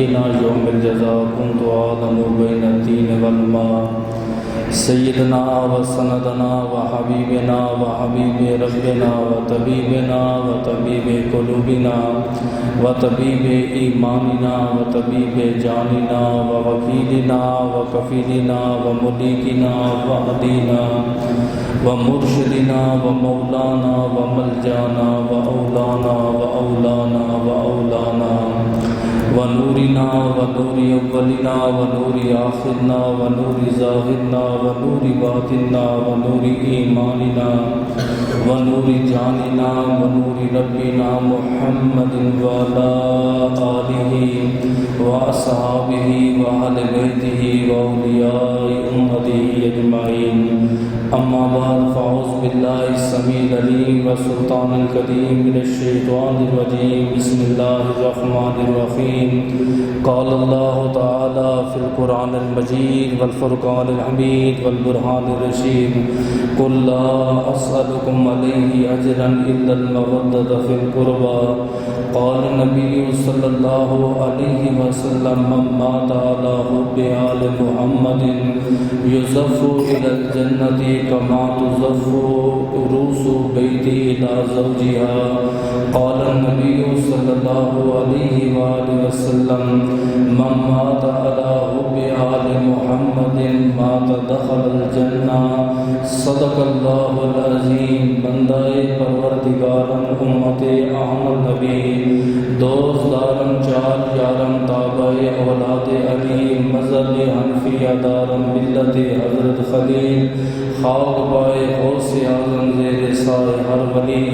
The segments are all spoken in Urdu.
سكين يوم الجزاء كنت أعلم بين الدين والماء سيدنا وسندنا وحبيبنا وحبيب ربنا وطبيبنا وطبيب قلوبنا وطبيب إيماننا وطبيب جاننا ووكيلنا وكفيلنا ومليكنا وهدينا ومرشدنا ومولانا وملجانا وأولانا وأولانا وأولانا ونورنا ونور أولنا ونور آخرنا ونور ظاهرنا ونور باطننا ونور إيماننا ونور جاننا ونور ربنا محمد وعلى آله وأصحابه وأهل بيته وأولياء أمته أجمعين أما بعد فأعوذ بالله السميع العليم والسلطان القديم من الشيطان الرجيم بسم الله الرحمن الرحيم قال الله تعالى في القرآن المجيد والفرقان الحميد والبرهان الرشيد قل لا أسألكم عليه أجرا إلا المودة في القربى قال النبي صلى الله عليه وسلم من مات على حب آل محمد يزف إلى الجنة كما تزف عروس بيته إلى زوجها قال النبي صلى الله عليه وآله وسلم من مات على حب آل محمد مات دخل الجنة صدق الله العظيم بندہ پروردگارم امت احمد نبی دوست دارم چار یارم تابع اولاد علی مذہب حنفیہ دارم ملت حضرت خلیل خاک پائے غوث اعظم زیر سائے ہر ولی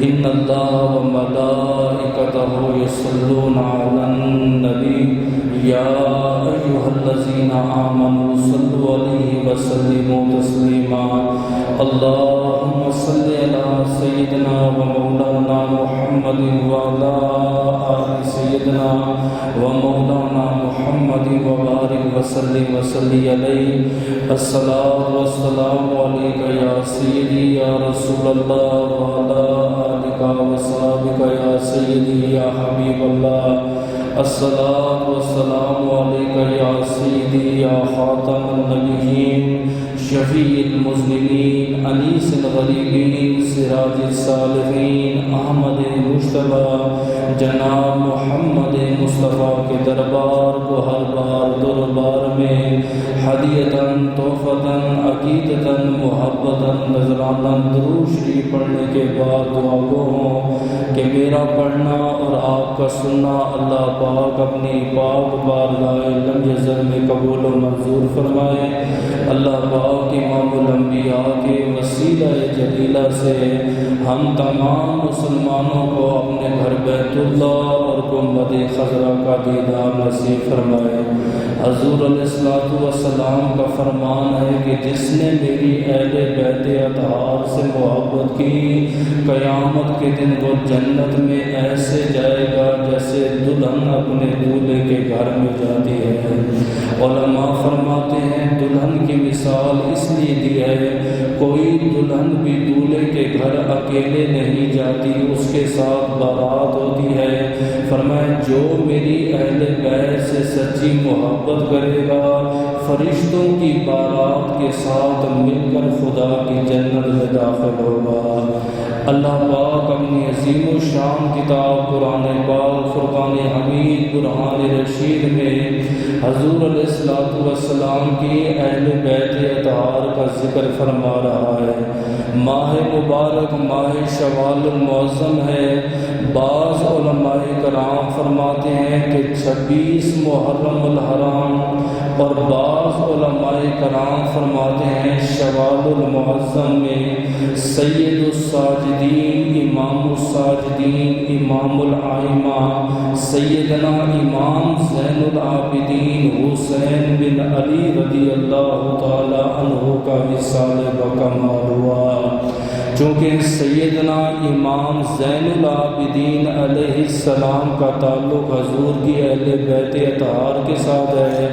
ان اللہ و ملائکتہ یصلون علی النبی یا ایھا الذین آمنوا صلوا علیہ وسلموا تسلیما اللہم صل علی سیدنا و مولانا محمد وعلی آل سیدنا و مولانا محمد وبارک وسلم وصلی علیہ الصلاۃ والسلام علیک یا سیدی یا رسول اللہ وعلی آلک وصحبک یا سیدی یا حبیب اللہ الصلاۃ والسلام علیک یا سیدی یا خاتم النبیین شفیع المذنبین انیس الغریبین سراج الصالحین احمد مجتبی جناب محمد مصطفیٰ کے دربار کو ہر بار دربار میں ہدیتاً تحفتاً عقیدتاً محبتاً نذراناً درود شریف پڑھنے کے بعد دعا گو ہوں کہ میرا پڑھنا اور آپ کا سننا اللہ پاک اپنی پاک بارگاہ لم یزل میں قبول و منظور فرمائے۔ اللہ پاک امام الانبیاء کے وسیلہ جلیلہ سے ہم تمام مسلمانوں کو اپنے گھر بیت اللہ اور گنبد خضرا کا دیدار نصیب فرمائے۔ حضور علیہ الصلوۃ والسلام کا فرمان ہے کہ جس نے میری اہل بیت اطہار سے محبت کی قیامت کے دن وہ جنت میں ایسے جائے گا جیسے دلہن اپنے دولہے کے گھر میں جاتی ہے۔ علماء فرماتے ہیں دلہن کی مثال اس لیے دی ہے کوئی دلہن بھی دولہے کے گھر اکیلے نہیں جاتی، اس کے ساتھ بارات ہوتی ہے۔ فرمایا جو میری اہل بیت سے سچی محبت کرے گا فرشتوں کی بارات کے ساتھ مل کر خدا کی جنت میں داخل ہوگا۔ اللہ پاک اپنی عظیم و شان کتاب قرآن پاک فرقان حمید برہان رشید میں حضور علیہ الصلوۃ والسلام کی اہل بیت اطہار کا ذکر فرما رہا ہے۔ ماہ مبارک ماہ شوال المعظم ہے۔ بعض علماء کرام فرماتے ہیں کہ 26 محرم الحرام اور بعض علماء کرام فرماتے ہیں شوال المعظم میں سید الساجدین امام الساجدین امام الائمہ سیدنا امام زین العابدین حسین بن علی رضی اللہ تعالی عنہ کا وصال بکمال ہوا۔ چونکہ سیدنا امام زین العابدین علیہ السلام کا تعلق حضور کی اہل بیت اطہار کے ساتھ ہے،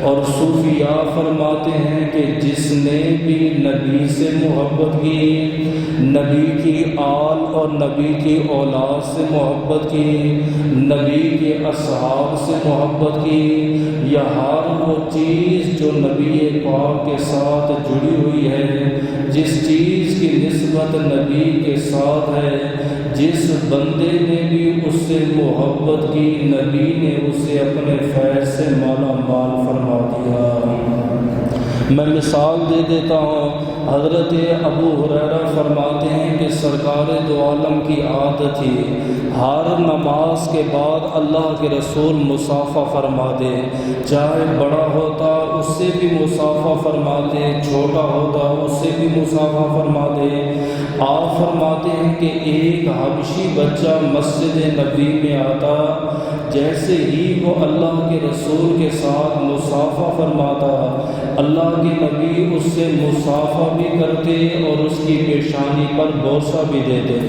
اور صوفیاء فرماتے ہیں کہ جس نے بھی نبی سے محبت کی، نبی کی آل اور نبی کی اولاد سے محبت کی، نبی کے اصحاب سے محبت کی، یا ہر وہ چیز جو نبی پاک کے ساتھ جڑی ہوئی ہے، جس چیز کی نسبت نبی کے ساتھ ہے، جس بندے نے بھی اس سے محبت کی، نبی نے اسے اپنے فیض سے مالا مال فرما دیا۔ میں مثال دے دیتا ہوں، حضرت ابو ہریرہ فرماتے ہیں کہ سرکار دو عالم کی عادت تھی ہر نماز کے بعد اللہ کے رسول مصافحہ فرما دے، چاہے بڑا ہوتا اس سے بھی مصافحہ فرما دے، چھوٹا ہوتا اس سے بھی مصافحہ فرما دے۔ آپ فرماتے ہیں کہ ایک حبشی بچہ مسجد نبی میں آتا، جیسے ہی وہ اللہ کے رسول کے ساتھ مصافحہ فرماتا، اللہ کے نبی اس سے مصافحہ بھی کرتے اور اس کی پیشانی پر بوسہ بھی دیتے۔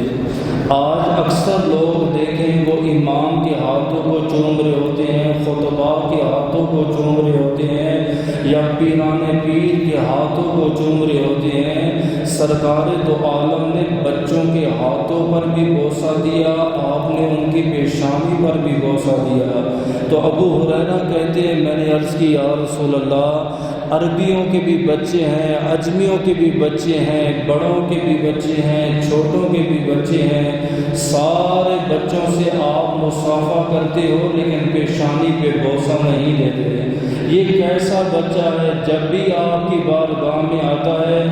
آج اکثر لوگ دیکھیں وہ امام کے ہاتھوں کو چوم رہے ہوتے ہیں، خطباء کے ہاتھوں کو چوم رہے ہوتے ہیں، یا پیران پیر کے ہاتھوں کو چوم رہے ہوتے ہیں۔ سرکار دو عالم نے بچوں کے ہاتھوں پر بھی بوسہ دیا، آپ نے ان کی پیشانی پر بھی بوسہ دیا۔ تو ابو ہریرہ کہتے ہیں میں نے عرض کی یا رسول اللہ، عربیوں کے بھی بچے ہیں، عجمیوں کے بھی بچے ہیں، بڑوں کے بھی بچے ہیں، چھوٹوں کے بھی بچے ہیں، سارے بچوں سے آپ مصافحہ کرتے ہو لیکن پیشانی پہ بوسہ نہیں دیتے۔ یہ کیسا بچہ ہے؟ جب بھی آپ کی بارگاہ میں آتا ہے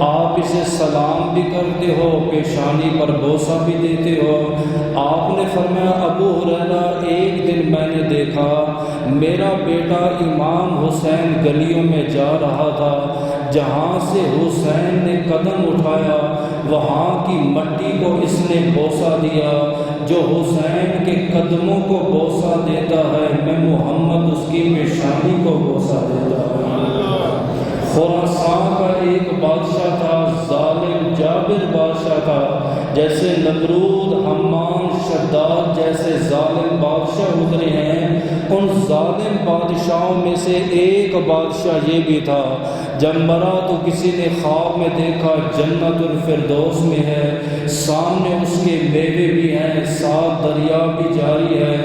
آپ اسے سلام بھی کرتے ہو، پیشانی پر بوسہ بھی دیتے ہو۔ آپ نے فرمایا ابو ہریرہ، ایک دن میں نے دیکھا میرا بیٹا امام حسین گلیوں میں جا رہا تھا، جہاں سے حسین نے قدم اٹھایا وہاں کی مٹی کو اس نے بوسہ دیا۔ جو حسین کے قدموں کو بوسہ دیتا ہے میں محمد اس کی پیشانی کو بوسہ دیتا ہوں۔ خراسان کا ایک بادشاہ تھا، ظالم جابر بادشاہ تھا، جیسے نمرود، حمان، شداد جیسے ظالم بادشاہ گزرے ہیں، ان ظالم بادشاہوں میں سے ایک بادشاہ یہ بھی تھا، جب مرا تو کسی نے خواب میں دیکھا جنت الفردوس میں ہے، سامنے اس کے میوے بھی ہیں، ساتھ دریا بھی جاری ہے۔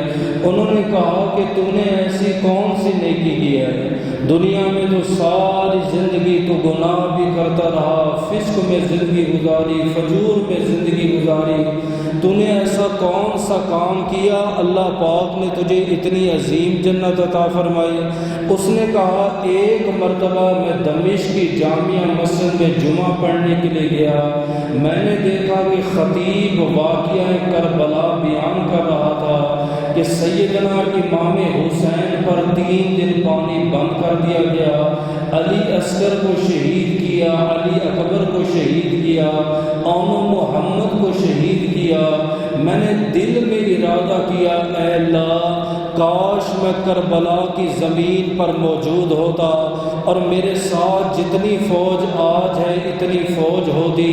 انہوں نے کہا کہ تو نے ایسی کون سی نیکی کی ہے؟ دنیا میں تو ساری زندگی تو گناہ بھی کرتا رہا، فسق میں زندگی گزاری، فجور میں زندگی گزاری، تو نے ایسا کون سا کام کیا اللہ پاک نے تجھے اتنی عظیم جنت عطا فرمائی؟ اس نے کہا ایک مرتبہ میں دمشق کی جامعہ مسجد میں جمعہ پڑھنے کے لیے گیا، میں نے دیکھا کہ خطیب واقعہ کربلا بیان کر رہا تھا کہ سیدنا امام حسین پر 3 دن پانی بند کر دیا گیا، علی اصغر کو شہید کیا، علی اکبر کو شہید کیا، اون محمد کو شہید کیا۔ میں نے دل میں ارادہ کیا اے اللہ کاش میں کربلا کی زمین پر موجود ہوتا اور میرے ساتھ جتنی فوج آج ہے اتنی فوج ہوتی،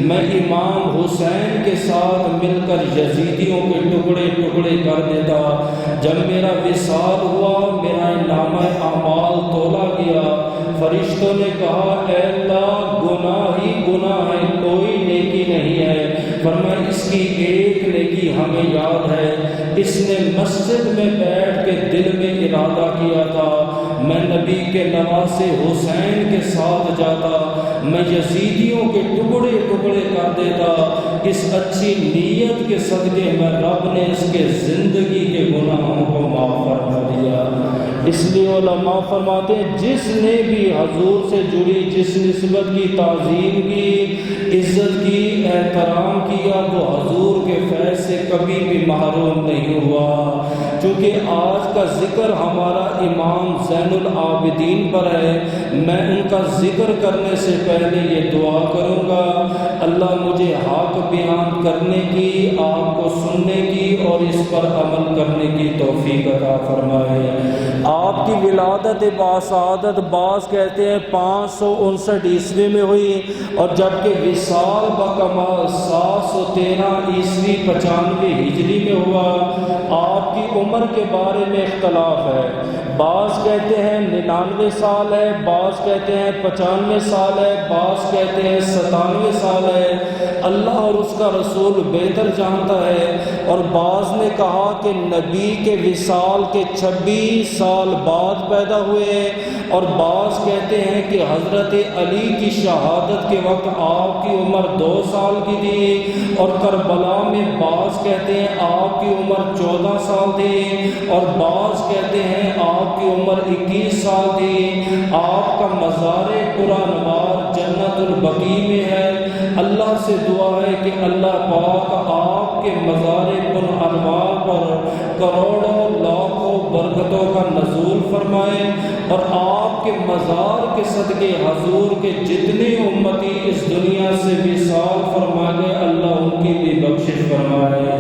میں امام حسین کے ساتھ مل کر یزیدیوں کے ٹکڑے ٹکڑے کر دیتا۔ جب میرا وصال ہوا میرا نامہ اعمال تولا گیا، فرشتوں نے کہا اے اللہ گناہ ہی گناہ ہے، کوئی نیکی نہیں ہے۔ فرمایا اس کی ایک نیکی ہمیں یاد ہے، اس نے مسجد میں بیٹھ کے دل میں ارادہ کیا تھا میں نبی کے نواسے حسین کے ساتھ جاتا، میں یزیدیوں کے ٹکڑے ٹکڑے کر دیتا۔ اس اچھی نیت کے صدقے میں رب نے اس کے زندگی کے گناہوں کو معاف فرما دیا۔ اس لیے علماء فرماتے ہیں جس نے بھی حضور سے جڑی، جس نسبت کی تعظیم کی، عزت کی، احترام کیا، وہ حضور کے فیض سے کبھی بھی محروم نہیں ہوا۔ چونکہ آج کا ذکر ہمارا امام زین العابدین پر ہے، میں ان کا ذکر کرنے سے پہلے یہ دعا کروں گا اللہ مجھے حق بیان کرنے کی، آپ کو سننے کی اور اس پر عمل کرنے کی توفیق عطا فرمائے۔ آپ کی ولادت باسعادت بعض کہتے ہیں 559 عیسوی میں ہوئی، اور جبکہ وصال بکمال 713 عیسوی 95 ہجری میں ہوا۔ آپ کی عمر کے بارے میں اختلاف ہے، بعض کہتے ہیں 99 سال ہے، بعض کہتے ہیں 95 سال ہے، بعض کہتے ہیں 97 سال ہے۔ اللہ اور اس کا رسول بہتر جانتا ہے۔ اور بعض نے کہا کہ نبی کے وصال کے 26 سال بعد پیدا ہوئے، اور بعض کہتے ہیں کہ حضرت علی کی شہادت کے وقت آپ کی عمر 2 سال کی تھی، اور کربلا میں بعض کہتے ہیں آپ کی عمر 14 سال تھی، اور بعض کہتے ہیں آپ کی عمر 21 سال تھی۔ آپ کا مزار پرانوار جنت البقیع میں ہے۔ اللہ سے دعا ہے کہ اللہ پاک آپ کے مزار پرانوار پر کروڑوں لاکھوں برکتوں کا نزول فرمائے، اور آپ کے مزار کے صدقے حضور کے جتنے امتی اس دنیا سے وصال فرما گئے، اللہ ان کی بھی بخشش فرمائے۔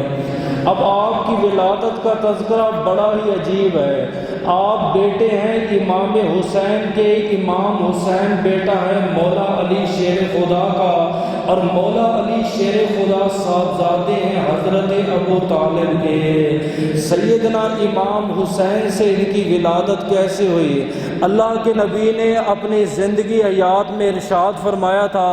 اب آپ کی ولادت کا تذکرہ بڑا ہی عجیب ہے۔ آپ بیٹے ہیں امام حسین کے، امام حسین بیٹا ہے مولا علی شیر خدا کا، اور مولا علی شیر خدا صاحبزادے ہیں حضرت ابو طالب کے۔ سیدنا امام حسین سے ان کی ولادت کیسے ہوئی؟ اللہ کے نبی نے اپنی زندگی حیات میں ارشاد فرمایا تھا،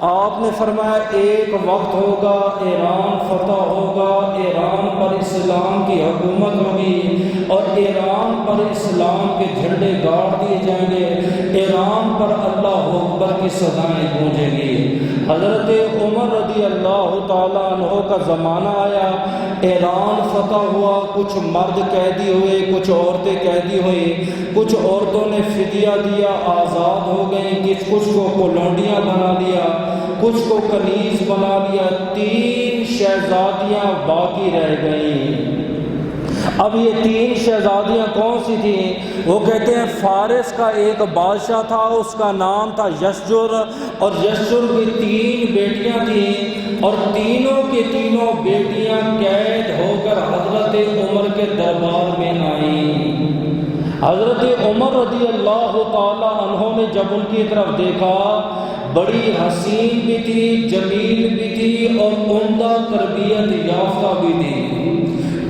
آپ نے فرمایا ایک وقت ہوگا ایران فتح ہوگا، ایران پر اسلام کی حکومت ہوگی، اور ایران پر اسلام کے جھنڈے گاڑ دیے جائیں گے، ایران پر اللہ اکبر کی صدائیں گونجیں گی۔ حضرت عمر رضی اللہ تعالیٰ عنہ کا زمانہ آیا، ایران فتح ہوا، کچھ مرد قیدی ہوئے، کچھ عورتیں قیدی ہوئیں، کچھ عورتوں نے فدیہ دیا، آزاد ہو گئیں، کچھ کو کولونڈیاں بنا لیا، کچھ کو کنیز بنا لیا، 3 شہزادیاں باقی رہ گئیں۔ اب یہ 3 شہزادیاں کون سی تھیں؟ وہ کہتے ہیں فارس کا ایک بادشاہ تھا، اس کا نام تھا یشجر، اور یشجر کی 3 بیٹیاں تھیں، اور تینوں کی تینوں بیٹیاں قید ہو کر حضرت عمر کے دربار میں آئیں۔ حضرت عمر رضی اللہ تعالی عنہ نے جب ان کی طرف دیکھا، بڑی حسین بھی تھی، جمیل بھی تھی، اور عمدہ تربیت یافتہ بھی تھی۔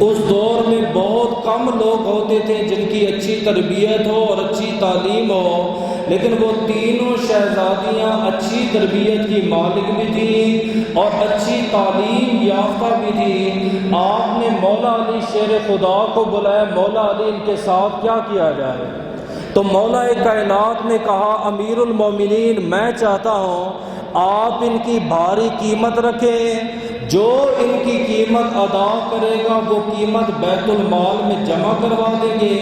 اس دور میں بہت کم لوگ ہوتے تھے جن کی اچھی تربیت ہو اور اچھی تعلیم ہو، لیکن وہ تینوں شہزادیاں اچھی تربیت کی مالک بھی تھیں اور اچھی تعلیم یافتہ بھی تھیں۔ آپ نے مولا علی شیر خدا کو بلایا، مولا علی ان کے ساتھ کیا کیا جائے؟ تو مولا کائنات نے کہا، امیر المومنین میں چاہتا ہوں آپ ان کی بھاری قیمت رکھیں، جو ان کی قیمت ادا کرے گا وہ قیمت بیت المال میں جمع کروا دیں گے،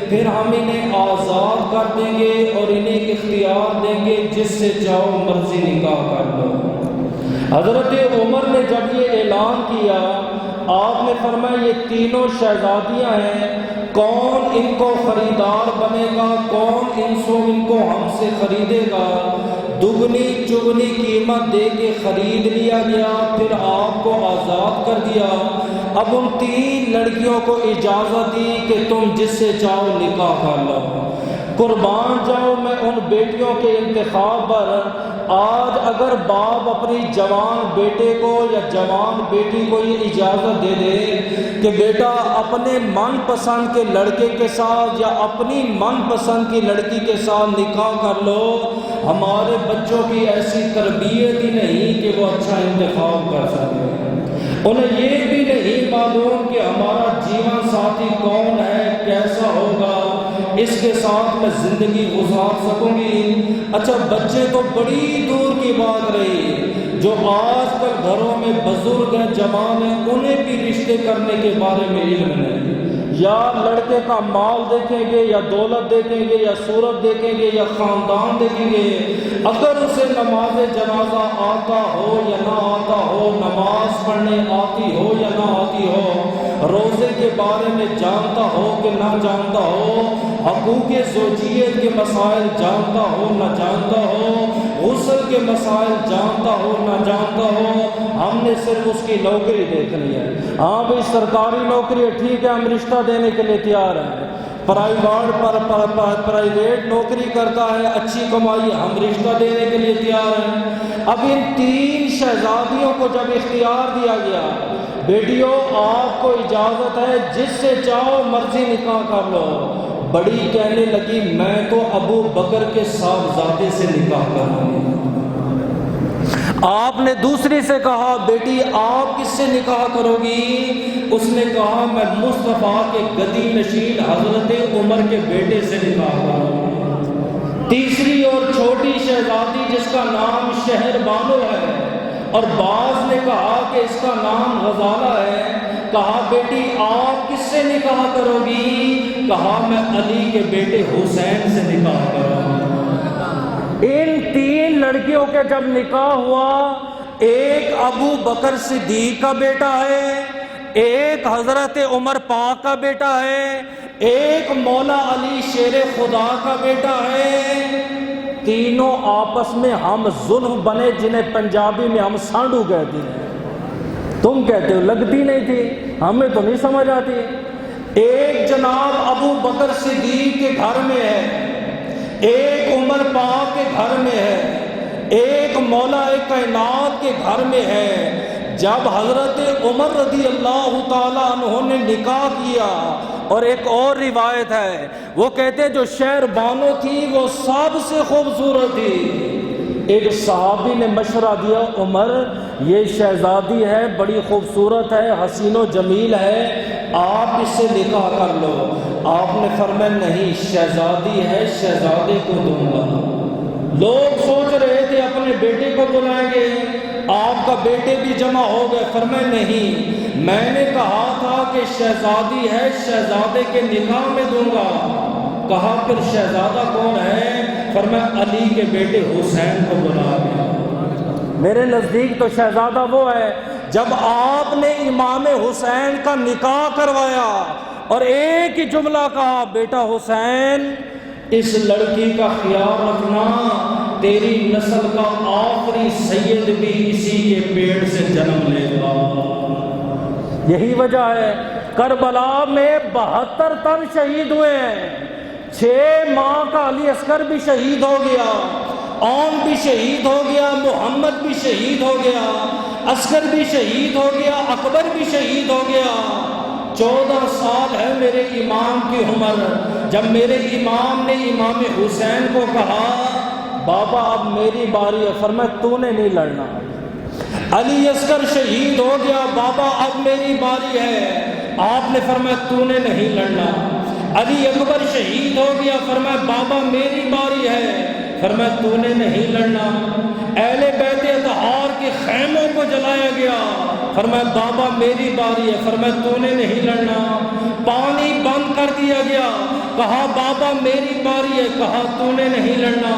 پھر ہم انہیں آزاد کر دیں گے اور انہیں اختیار دیں گے، جس سے چاہو مرضی نکاح کر لو۔ حضرت عمر نے جب یہ اعلان کیا، آپ نے فرمایا یہ تینوں شہزادیاں ہیں، کون ان کو خریدار بنے گا، کون ان کو ہم سے خریدے گا؟ دگنی چگنی قیمت دے کے خرید لیا گیا، پھر آپ کو آزاد کر دیا۔ اب ان 3 لڑکیوں کو اجازت دی کہ تم جس سے چاہو نکاح کر لو، قربان جاؤ میں ان بیٹیوں کے انتخاب پر۔ آج اگر باپ اپنی جوان بیٹے کو یا جوان بیٹی کو یہ اجازت دے دے کہ بیٹا اپنے من پسند کے لڑکے کے ساتھ یا اپنی من پسند کی لڑکی کے ساتھ نکاح کر لو، ہمارے بچوں کی ایسی تربیت ہی نہیں کہ وہ اچھا انتخاب کر سکے۔ انہیں یہ بھی نہیں معلوم کہ ہمارا جیون ساتھی کون ہے، کیسا ہوگا، اس کے ساتھ میں زندگی گزار سکوں گی۔ اچھا بچے تو بڑی دور کی بات رہی، جو آج کل گھروں میں بزرگ ہیں، جوان ہیں، انہیں بھی رشتے کرنے کے بارے میں علم نہیں، یا لڑکے کا مال دیکھیں گے یا دولت دیکھیں گے یا صورت دیکھیں گے یا خاندان دیکھیں گے۔ اگر اسے نماز جنازہ آتا ہو یا نہ آتا ہو، نماز پڑھنے آتی ہو یا نہ آتی ہو، روزے کے بارے میں جانتا ہو کہ نہ جانتا ہو، حقوق زوجیت کے مسائل جانتا ہو نہ جانتا ہو، غسل کے مسائل جانتا ہو نہ جانتا ہو، ہم نے صرف اس کی نوکری دیکھنی ہے۔ ہاں بھائی سرکاری نوکری ہے، ٹھیک ہے ہم رشتہ دینے کے لیے تیار ہیں، پرائیویٹ نوکری کرتا ہے، اچھی کمائی، ہم رشتہ دینے کے لیے تیار ہیں۔ اب ان 3 شہزادیوں کو جب اختیار دیا گیا، بیٹیوں آپ کو اجازت ہے جس سے چاہو مرضی نکاح کر لو، بڑی کہنے لگی میں تو ابو بکر کے صاحبزادے سے نکاح کروں گی۔ آپ نے دوسری سے کہا بیٹی آپ کس سے نکاح کرو گی؟ اس نے کہا میں مصطفیٰ کے گدی نشین حضرت عمر کے بیٹے سے نکاح کروں گی۔ تیسری اور چھوٹی شہزادی جس کا نام شہر بانو ہے اور بعض نے کہا کہ اس کا نام غزالہ ہے، کہا بیٹی آپ کس سے نکاح کرو گی؟ کہا میں علی کے بیٹے حسین سے نکاح کروں گی۔ ان 3 لڑکیوں کے جب نکاح ہوا، ایک ابو بکر صدیق کا بیٹا ہے، ایک حضرت عمر پاک کا بیٹا ہے، ایک مولا علی شیر خدا کا بیٹا ہے۔ تینوں آپس میں ہم ظلم بنے، جنہیں پنجابی میں ہم سانڈو کہتے ہیں۔ تم کہتے ہو لگتی نہیں تھی، ہمیں تو نہیں سمجھ آتی۔ ایک جناب ابو بکر صدیق کے گھر میں ہے، ایک عمر پاک کے گھر میں ہے، ایک مولا کائنات کے گھر میں ہے۔ جب حضرت عمر رضی اللہ تعالیٰ عنہ نے نکاح کیا، اور ایک اور روایت ہے وہ کہتے جو شہر بانو تھی وہ سب سے خوبصورت تھی۔ ایک صحابی نے مشورہ دیا عمر یہ شہزادی ہے، بڑی خوبصورت ہے، حسین و جمیل ہے، آپ اس سے نکاح کر لو۔ آپ نے فرمایا نہیں، شہزادی ہے، شہزادے کو دوں گا۔ لوگ سوچ رہے تھے اپنے بیٹے کو بلائیں گے، آپ کا بیٹے بھی جمع ہو گئے۔ فرمایا نہیں، میں نے کہا تھا کہ شہزادی ہے، شہزادے کے نکاح میں دوں گا۔ کہا پھر شہزادہ کون ہے؟ فرمایا علی کے بیٹے حسین کو بلا گیا۔ میرے نزدیک تو شہزادہ وہ ہے جب آپ نے امام حسین کا نکاح کروایا اور ایک ہی جملہ کہا بیٹا حسین اس لڑکی کا خیال رکھنا، تیری نسل کا آخری سید بھی اسی کے پیٹ سے جنم لے گا۔ یہی وجہ ہے کربلا میں 72 تن شہید ہوئے ہیں، 6 ماہ کا علی اصغر بھی شہید ہو گیا، اون بھی شہید ہو گیا، محمد بھی شہید ہو گیا، اصغر بھی شہید ہو گیا، اکبر بھی شہید ہو گیا۔ 14 سال ہے میرے امام کی عمر، جب میرے امام نے امام حسین کو کہا بابا اب میری باری ہے، فرمایا تو نے نہیں لڑنا۔ علی اصغر شہید ہو گیا، بابا اب میری باری ہے، آپ نے فرمایا تو نے نہیں لڑنا۔ علی اکبر شہید ہو گیا، فرمایا بابا میری باری ہے، فرمایا تو نے نہیں لڑنا۔ اہل بیت اطہار کے خیموں کو جلایا گیا، فرمایا بابا میری باری ہے، فرمایا تو نے نہیں لڑنا۔ پانی بند کر دیا گیا، کہا بابا میری باری ہے، کہا تو نے نہیں لڑنا۔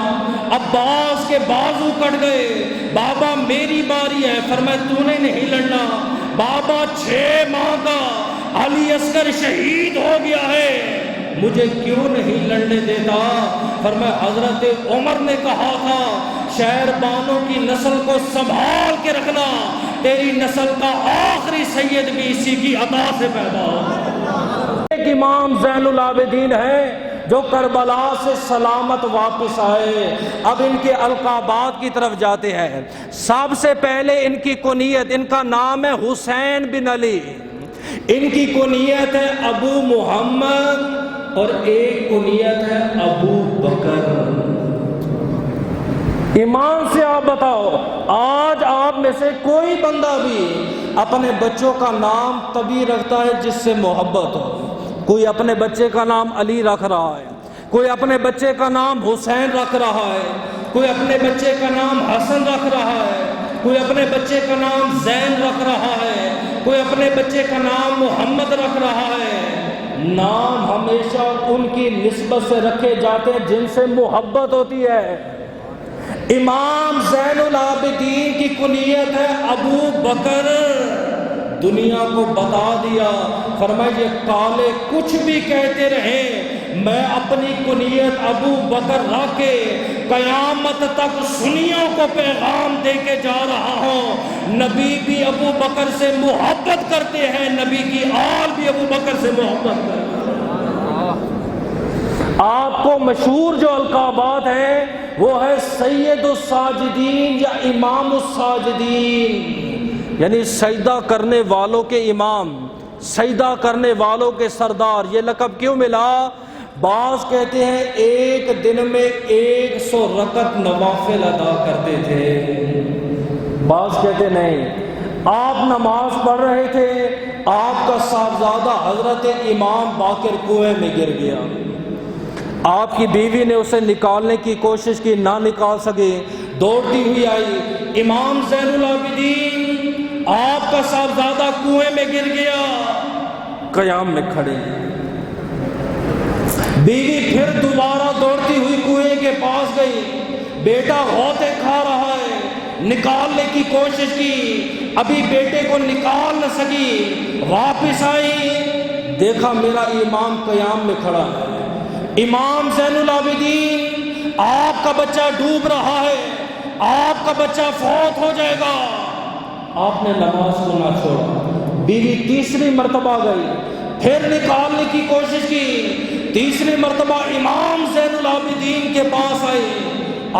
عباس کے بازو کٹ گئے، بابا میری باری ہے، فرمایا تو نے نہیں لڑنا۔ بابا 6 ماہ کا علی اصغر شہید ہو گیا ہے، مجھے کیوں نہیں لڑنے دیتا؟ فرمایا حضرت عمر نے کہا تھا شہر بانو کی نسل کو سنبھال کے رکھنا، تیری نسل کا آخری سید بھی اسی کی عطا سے پیدا ہو۔ ایک امام زین العابدین ہے جو کربلا سے سلامت واپس آئے۔ اب ان کے القابات کی طرف جاتے ہیں۔ سب سے پہلے ان کی کنیت، ان کا نام ہے حسین بن علی، ان کی کنیت ہے ابو محمد اور ایک کنیت ہے ابو بکر۔ ایمان سے آپ بتاؤ آج آپ میں سے کوئی بندہ بھی اپنے بچوں کا نام تبھی رکھتا ہے جس سے محبت ہو؟ کوئی اپنے بچے کا نام علی رکھ رہا ہے، کوئی اپنے بچے کا نام حسین رکھ رہا ہے، کوئی اپنے بچے کا نام حسن رکھ رہا ہے، کوئی اپنے بچے کا نام زین رکھ رہا ہے، کوئی اپنے بچے کا نام محمد رکھ رہا ہے۔ نام ہمیشہ ان کی نسبت سے رکھے جاتے ہیں جن سے محبت ہوتی ہے۔ امام زین العابدین کی کنیت ہے ابو بکر، دنیا کو بتا دیا، فرمایا یہ کالے کچھ بھی کہتے رہیں، میں اپنی کنیت ابو بکر رکھ کے قیامت تک سنیوں کو پیغام دے کے جا رہا ہوں۔ نبی بھی ابو بکر سے محبت کرتے ہیں، نبی کی آل بھی ابو بکر سے محبت کرتے ہیں۔ آپ کو مشہور جو القابات ہیں وہ ہے سید الساجدین یا امام الساجدین، یعنی سجدہ کرنے والوں کے امام، سجدہ کرنے والوں کے سردار۔ یہ لقب کیوں ملا؟ بعض کہتے ہیں ایک دن میں 100 رکعت نوافل ادا کرتے تھے، بعض کہتے نہیں، آپ نماز پڑھ رہے تھے، آپ کا صاحبزادہ حضرت امام باقر کنویں میں گر گیا، آپ کی بیوی نے اسے نکالنے کی کوشش کی، نہ نکال سکے، دوڑتی ہوئی آئی، امام زین العابدین آپ کا صاحبزادہ کنویں میں گر گیا، قیام میں کھڑے۔ بیوی پھر دوبارہ دوڑتی ہوئی کنویں کے پاس گئی، بیٹا غوطے کھا رہا ہے، نکالنے کی کوشش کی، ابھی بیٹے کو نکال نہ سکی، واپس آئی، دیکھا میرا امام قیام میں کھڑا ہے، امام زین العابدین آپ کا بچہ ڈوب رہا ہے، آپ کا بچہ فوت ہو جائے گا۔ آپ نے نماز کو نہ چھوڑا، بیوی تیسری مرتبہ گئی، پھر نکالنے کی کوشش کی، تیسری مرتبہ امام زین العابدین کے پاس آئی،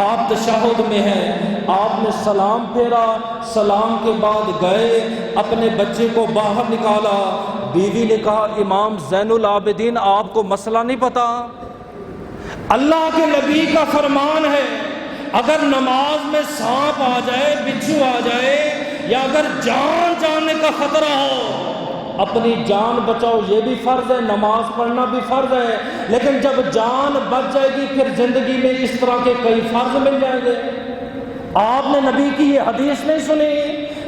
آپ تشہد میں ہیں، آپ نے سلام پھیرا، سلام کے بعد گئے، اپنے بچے کو باہر نکالا، بیوی نے کہا امام زین العابدین آپ کو مسئلہ نہیں پتا؟ اللہ کے نبی کا فرمان ہے اگر نماز میں سانپ آ جائے، بچھو آ جائے، یا اگر جان جانے کا خطرہ ہو، اپنی جان بچاؤ، یہ بھی فرض ہے، نماز پڑھنا بھی فرض ہے، لیکن جب جان بچ جائے گی پھر زندگی میں اس طرح کے کئی فرض مل جائیں گے۔ آپ نے نبی کی یہ حدیث نہیں سنی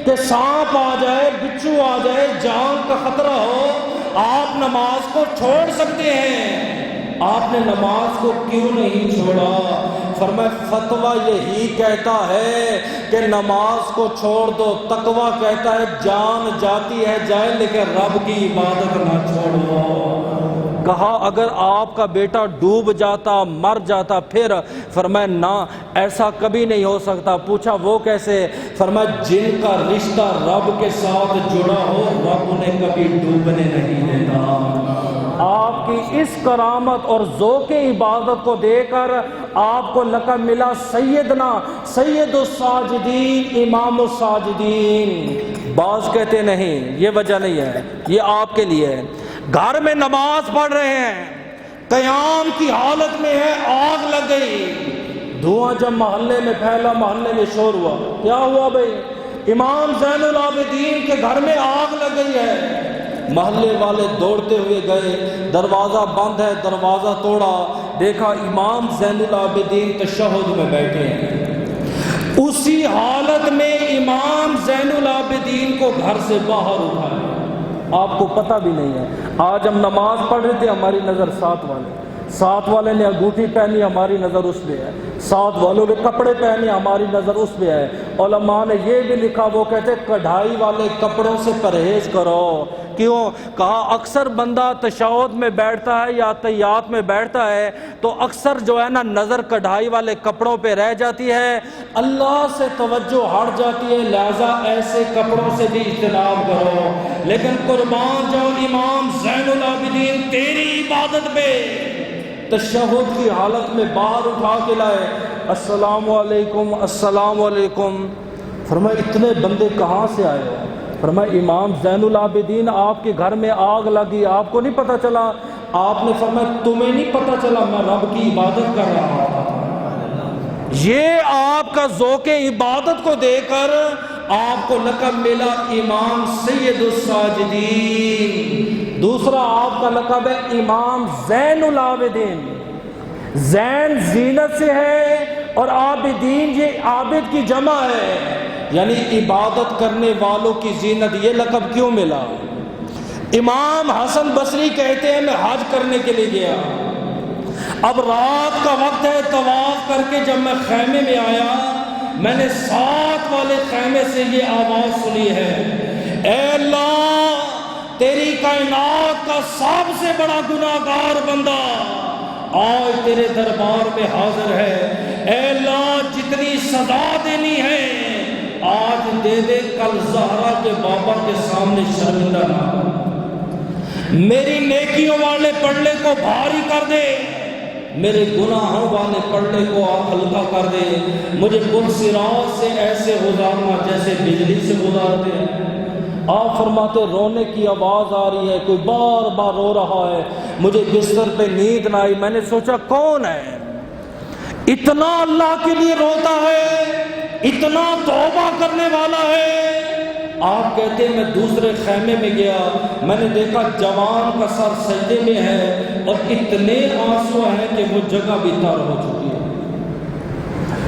کہ سانپ آ جائے، بچھو آ جائے، جان کا خطرہ ہو، آپ نماز کو چھوڑ سکتے ہیں؟ آپ نے نماز کو کیوں نہیں چھوڑا؟ فرمایا فتویٰ یہی کہتا ہے کہ نماز کو چھوڑ دو، تقویٰ کہتا ہے جان جاتی ہے جائے لیکن رب کی عبادت نہ چھوڑو۔ کہا اگر آپ کا بیٹا ڈوب جاتا، مر جاتا پھر؟ فرمایا نہ، ایسا کبھی نہیں ہو سکتا۔ پوچھا وہ کیسے؟ فرمایا جن کا رشتہ رب کے ساتھ جڑا ہو رب انہیں کبھی ڈوبنے نہیں دیتا۔ آپ کی اس کرامت اور ذوق عبادت کو دے کر آپ کو لقب ملا سیدنا، سید الساجدین، امام الساجدین۔ بعض کہتے نہیں، یہ وجہ نہیں ہے، یہ آپ کے لیے ہے۔ گھر میں نماز پڑھ رہے ہیں، قیام کی حالت میں ہے، آگ لگ گئی، دھواں جب محلے میں پھیلا، محلے میں شور ہوا، کیا ہوا بھائی؟ امام زین العابدین کے گھر میں آگ لگ گئی ہے۔ محلے والے دوڑتے ہوئے گئے، دروازہ بند ہے، دروازہ توڑا، دیکھا امام زین العابدین تشہد میں بیٹھے ہیں۔ اسی حالت میں امام زین العابدین کو گھر سے باہر اٹھایا، آپ کو پتہ بھی نہیں ہے۔ آج ہم نماز پڑھ رہے تھے، ہماری نظر ساتھ والے نے انگوٹھی پہنی، ہماری نظر اس پہ ہے، ساتھ والوں نے کپڑے پہنے، ہماری نظر اس پہ ہے۔ علماء نے یہ بھی لکھا، وہ کہتے کڑھائی والے کپڑوں سے پرہیز کرو۔ کیوں؟ کہا اکثر بندہ تشہد میں بیٹھتا ہے یا تحیات میں بیٹھتا ہے تو اکثر جو ہے نا نظر کڑھائی والے کپڑوں پہ رہ جاتی ہے، اللہ سے توجہ ہٹ جاتی ہے، لہذا ایسے کپڑوں سے بھی اجتناب کرو۔ لیکن قربان جاؤ امام زین العابدین تیری عبادت پہ، تشہد کی حالت میں باہر اٹھا کے لائے، السلام علیکم السلام علیکم۔ فرمایا اتنے بندے کہاں سے آئے ہو؟ فرمایا امام زین العابدین آپ کے گھر میں آگ لگی، آپ کو نہیں پتہ چلا؟ آپ نے فرمایا تمہیں نہیں پتہ چلا؟ میں رب کی عبادت کر رہا تھا۔ یہ آپ کا ذوق عبادت کو دے کر آپ کو لقب ملا امام سید الساجدین۔ دوسرا آپ کا لقب ہے امام زین العابدین۔ زین زینت سے ہے اور عابدین یہ عابد کی جمع ہے، یعنی عبادت کرنے والوں کی زینت۔ یہ لقب کیوں ملا؟ امام حسن بصری کہتے ہیں میں حج کرنے کے لیے گیا، اب رات کا وقت ہے، طواف کر کے جب میں خیمے میں آیا، میں نے ساتھ والے خیمے سے یہ آواز سنی ہے، اے اللہ تیری کائنات کا سب سے بڑا گناہگار بندہ آج تیرے دربار میں حاضر ہے، اے اللہ جتنی سزا دینی ہے آج دے دے، کل زہرا کے بابا کے سامنے شرمندہ نہ ہو، میری نیکیوں والے پلڑے کو بھاری کر دے، میرے گناہوں والے پڑنے کو آپ ہلکا کر دیں، مجھے پل صراط سے ایسے گزارنا جیسے بجلی سے گزارتے ہیں۔ آپ فرماتے رونے کی آواز آ رہی ہے، کوئی بار بار رو رہا ہے، مجھے بستر پہ نیند نہ آئی، میں نے سوچا کون ہے اتنا اللہ کے لیے روتا ہے، اتنا توبہ کرنے والا ہے۔ آپ کہتے ہیں میں دوسرے خیمے میں گیا، میں نے دیکھا جوان کا سر سجدے میں ہے اور اتنے آنسو ہیں کہ وہ جگہ بھی تر ہو چکی ہے۔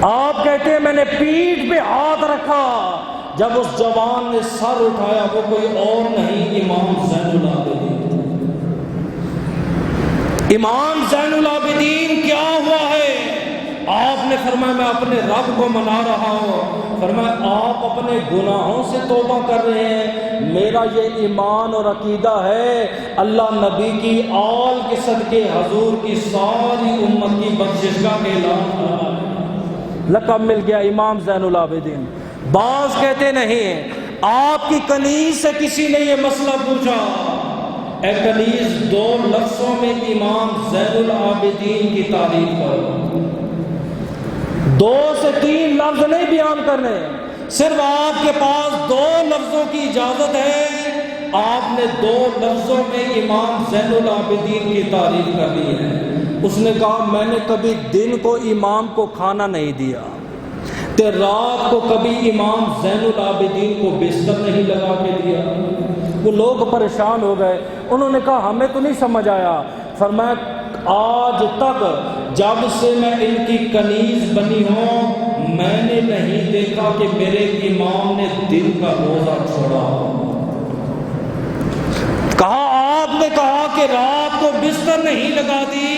آپ کہتے ہیں میں نے پیٹھ پہ ہاتھ رکھا، جب اس جوان نے سر اٹھایا وہ کوئی اور نہیں، امام زین العابدین۔ امام زین العابدین کیا ہوا ہے؟ آپ نے فرمایا میں اپنے رب کو منا رہا ہوں۔ فرمایا آپ اپنے گناہوں سے توبہ کر رہے ہیں، میرا یہ ایمان اور عقیدہ ہے اللہ نبی کی آل کے صدقے حضور کی ساری امت کی بخشش کا اعلان کرا ہے۔ لقب مل گیا امام زین العابدین۔ بعض کہتے نہیں، آپ کی کنیز سے کسی نے یہ مسئلہ پوچھا، اے کنیز دو لفظوں میں امام زین العابدین کی تعریف کرو، 2 سے 3 لفظ نہیں بیان کرنے، صرف آپ کے پاس 2 لفظوں کی اجازت ہے، آپ نے 2 لفظوں میں امام زین العابدین کی تعریف کر لی ہے۔ اس نے کہا میں نے کبھی دن کو امام کو کھانا نہیں دیا، تے رات کو کبھی امام زین العابدین کو بستر نہیں لگا کے دیا۔ وہ لوگ پریشان ہو گئے، انہوں نے کہا ہمیں تو نہیں سمجھ آیا۔ فرمایا آج تک جب سے میں ان کی کنیز بنی ہوں میں نے نہیں دیکھا کہ میرے امام نے دن کا روزہ چھوڑا۔ کہا آپ نے کہا کہ رات کو بستر نہیں لگا دی،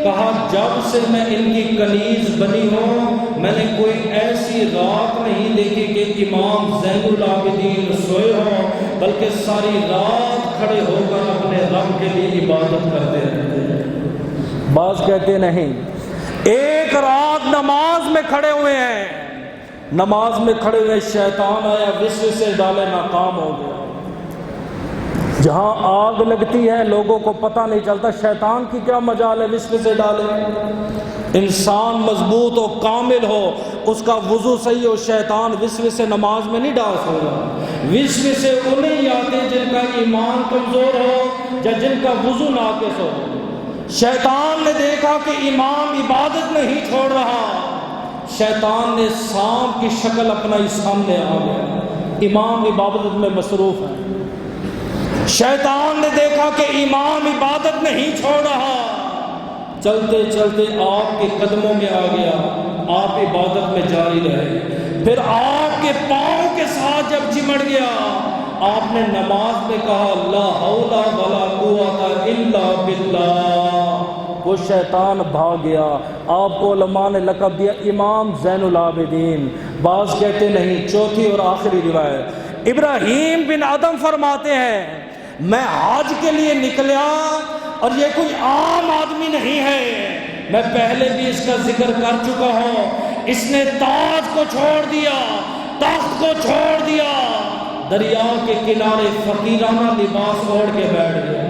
کہا جب سے میں ان کی کنیز بنی ہوں میں نے کوئی ایسی رات نہیں دیکھی کہ امام زین العابدین سوئے ہوں، بلکہ ساری رات کھڑے ہو کر اپنے رب کے لیے عبادت کرتے رہتے ہیں۔ بعض کہتے نہیں، ایک رات نماز میں کھڑے ہوئے ہیں، نماز میں کھڑے ہوئے شیطان آیا وسوسے ڈالے، ناکام ہو گیا۔ جہاں آگ لگتی ہے لوگوں کو پتہ نہیں چلتا، شیطان کی کیا مجال ہے وسوسے ڈالے۔ انسان مضبوط ہو، کامل ہو، اس کا وضو صحیح ہو، شیطان وسوسے نماز میں نہیں ڈال سکتا۔ وسوسے انہیں ہی آتے جن کا ایمان کمزور ہو یا جن کا وضو ناقص ہو۔ شیطان نے دیکھا کہ امام عبادت نہیں چھوڑ رہا، شیطان نے سانپ کی شکل اپنائی سامنے آ گیا، امام عبادت میں مصروف ہے۔ شیطان نے دیکھا کہ امام عبادت نہیں چھوڑ رہا، چلتے چلتے آپ کے قدموں میں آ گیا، آپ عبادت میں جاری رہے۔ پھر آپ کے پاؤں کے ساتھ جب چمٹ گیا آپ نے نماز میں کہا لا حول ولا قوت الا باللہ، وہ شیطان بھاگ گیا۔ آپ کو علماء نے لقب دیا امام زین العابدین۔ بعض کہتے نہیں۔ چوتھی اور آخری روایت، ابراہیم بن ادم فرماتے ہیں میں حج کے لیے نکلا اور یہ کوئی عام آدمی نہیں ہے، میں پہلے بھی اس کا ذکر کر چکا ہوں، اس نے تاج کو چھوڑ دیا، تخت کو چھوڑ دیا، دریا کے کنارے فقیرانہ لباس اوڑھ کے بیٹھ گیا۔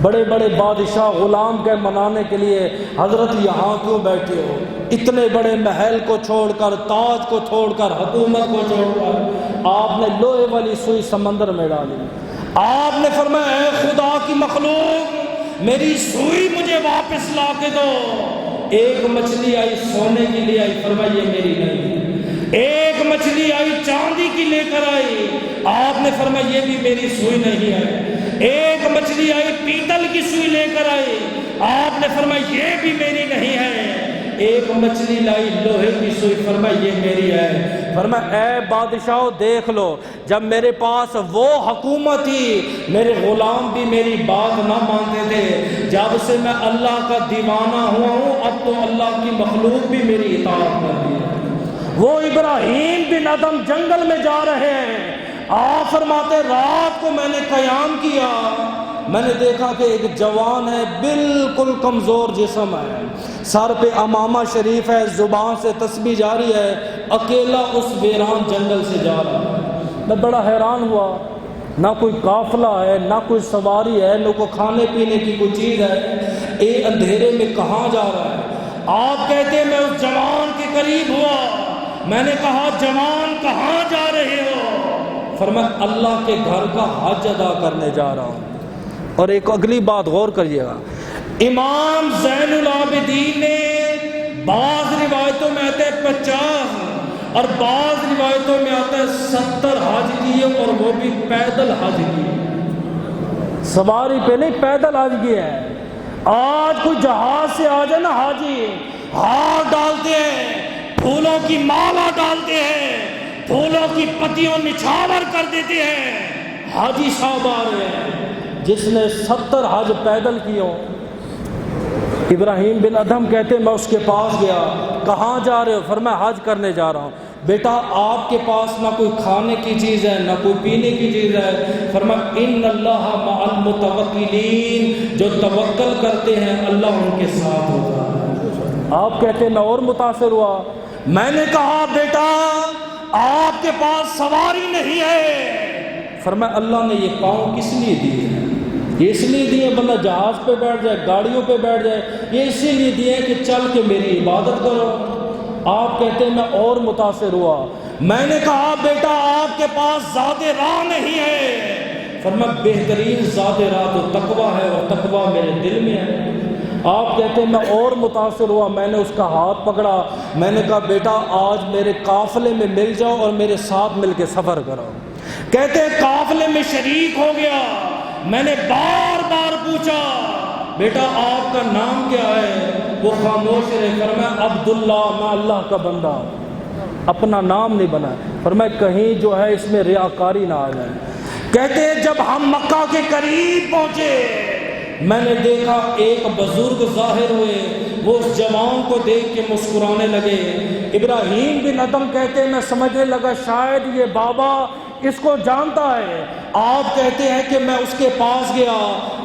بڑے بڑے بادشاہ غلام کے منانے کے لیے حضرت یہاں کیوں بیٹھے ہو؟ اتنے بڑے محل کو چھوڑ کر، تاج کو چھوڑ کر، حکومت کو چھوڑ کر آپ نے لوہے والی سوئی سمندر میں ڈالی۔ آپ نے فرمایا اے خدا کی مخلوق میری سوئی مجھے واپس لا کے دو۔ ایک مچھلی آئی سونے کی لے آئی، فرمایا یہ میری نہیں۔ ایک مچھلی آئی چاندی کی لے کر آئی، آپ نے فرمایا یہ بھی میری سوئی نہیں ہے۔ ایک مچھلی آئی پیتل کی سوئی لے کر آئی، آپ نے فرمایا یہ بھی میری نہیں ہے۔ ایک مچھلی لائی لوہے کی سوئی، فرمایا یہ میری ہے۔ فرمایا اے بادشاہ دیکھ لو، جب میرے پاس وہ حکومت تھی میرے غلام بھی میری بات نہ مانتے تھے، جب سے میں اللہ کا دیوانہ ہوا ہوں اب تو اللہ کی مخلوق بھی میری اطاعت کر رہی ہے۔ وہ ابراہیم بن ادم جنگل میں جا رہے ہیں، آپ فرماتے رات کو میں نے قیام کیا، میں نے دیکھا کہ ایک جوان ہے بالکل کمزور جسم ہے، سر پہ امامہ شریف ہے، زبان سے تسبیح جاری ہے، اکیلا اس ویران جنگل سے جا رہا ہے۔ میں بڑا حیران ہوا، نہ کوئی قافلہ ہے، نہ کوئی سواری ہے، نہ کوئی کھانے پینے کی کوئی چیز ہے، اے اندھیرے میں کہاں جا رہا ہے؟ آپ کہتے ہیں میں اس جوان کے قریب ہوا، میں نے کہا جوان کہاں جا رہے ہو؟ فرمایا اللہ کے گھر کا حج ادا کرنے جا رہا ہوں۔ اور ایک اگلی بات غور کریے گا، امام زین العابدین نے بعض روایتوں میں آتا ہے 50 اور بعض روایتوں میں آتا ہے 70 حج کیے، اور وہ بھی پیدل حج کیے، سواری پہ نہیں، پیدل حج کیا ہے۔ آج کوئی جہاز سے آ جائے نا حاجی، ہار ڈالتے ہیں، پھولوں کی مالا ڈالتے ہیں، پھولوں کی پتیوں نچھاور کر دیتے ہیں، حاجی صاحب آ رہے ہیں۔ جس نے 70 حج پیدل کیوں، ابراہیم بن ادھم کہتے میں اس کے پاس گیا، کہاں جا رہے ہو؟ فرمایا حج کرنے جا رہا ہوں۔ بیٹا آپ کے پاس نہ کوئی کھانے کی چیز ہے نہ کوئی پینے کی چیز ہے، فرمایا ان اللہ مع المتوکلین، جو توکل کرتے ہیں اللہ ان کے ساتھ ہوتا ہے۔ آپ کہتے میں اور متاثر ہوا، میں نے کہا بیٹا آپ کے پاس سواری نہیں ہے، فرمایا اللہ نے یہ پاؤں کس لیے دیے ہیں؟ یہ اس لیے دیے بندہ جہاز پہ بیٹھ جائے، گاڑیوں پہ بیٹھ جائے، یہ اسی لیے دیے کہ چل کے میری عبادت کرو۔ آپ کہتے ہیں میں اور متاثر ہوا، میں نے کہا بیٹا آپ کے پاس ذات راہ نہیں ہے، فرمایا بہترین ذات راہ تو تقویٰ ہے، اور تقویٰ میرے دل میں ہے۔ آپ کہتے ہیں میں اور متاثر ہوا، میں نے اس کا ہاتھ پکڑا، میں نے کہا بیٹا آج میرے قافلے میں مل جاؤ اور میرے ساتھ مل کے سفر کرو۔ کہتے ہیں قافلے میں شریک ہو گیا، میں نے بار بار پوچھا بیٹا آپ کا نام کیا ہے؟ وہ خاموش رہے، فرمایا عبداللہ، میں اللہ کا بندہ، اپنا نام نہیں بنا، فرمایا کہیں جو ہے اس میں ریاکاری نہ آ جائے۔ کہتے ہیں جب ہم مکہ کے قریب پہنچے میں نے دیکھا ایک بزرگ ظاہر ہوئے، وہ اس جوان کو دیکھ کے مسکرانے لگے۔ ابراہیم بن ادھم کہتے ہیں میں سمجھنے لگا شاید یہ بابا اس کو جانتا ہے۔ آپ کہتے ہیں کہ میں اس کے پاس گیا،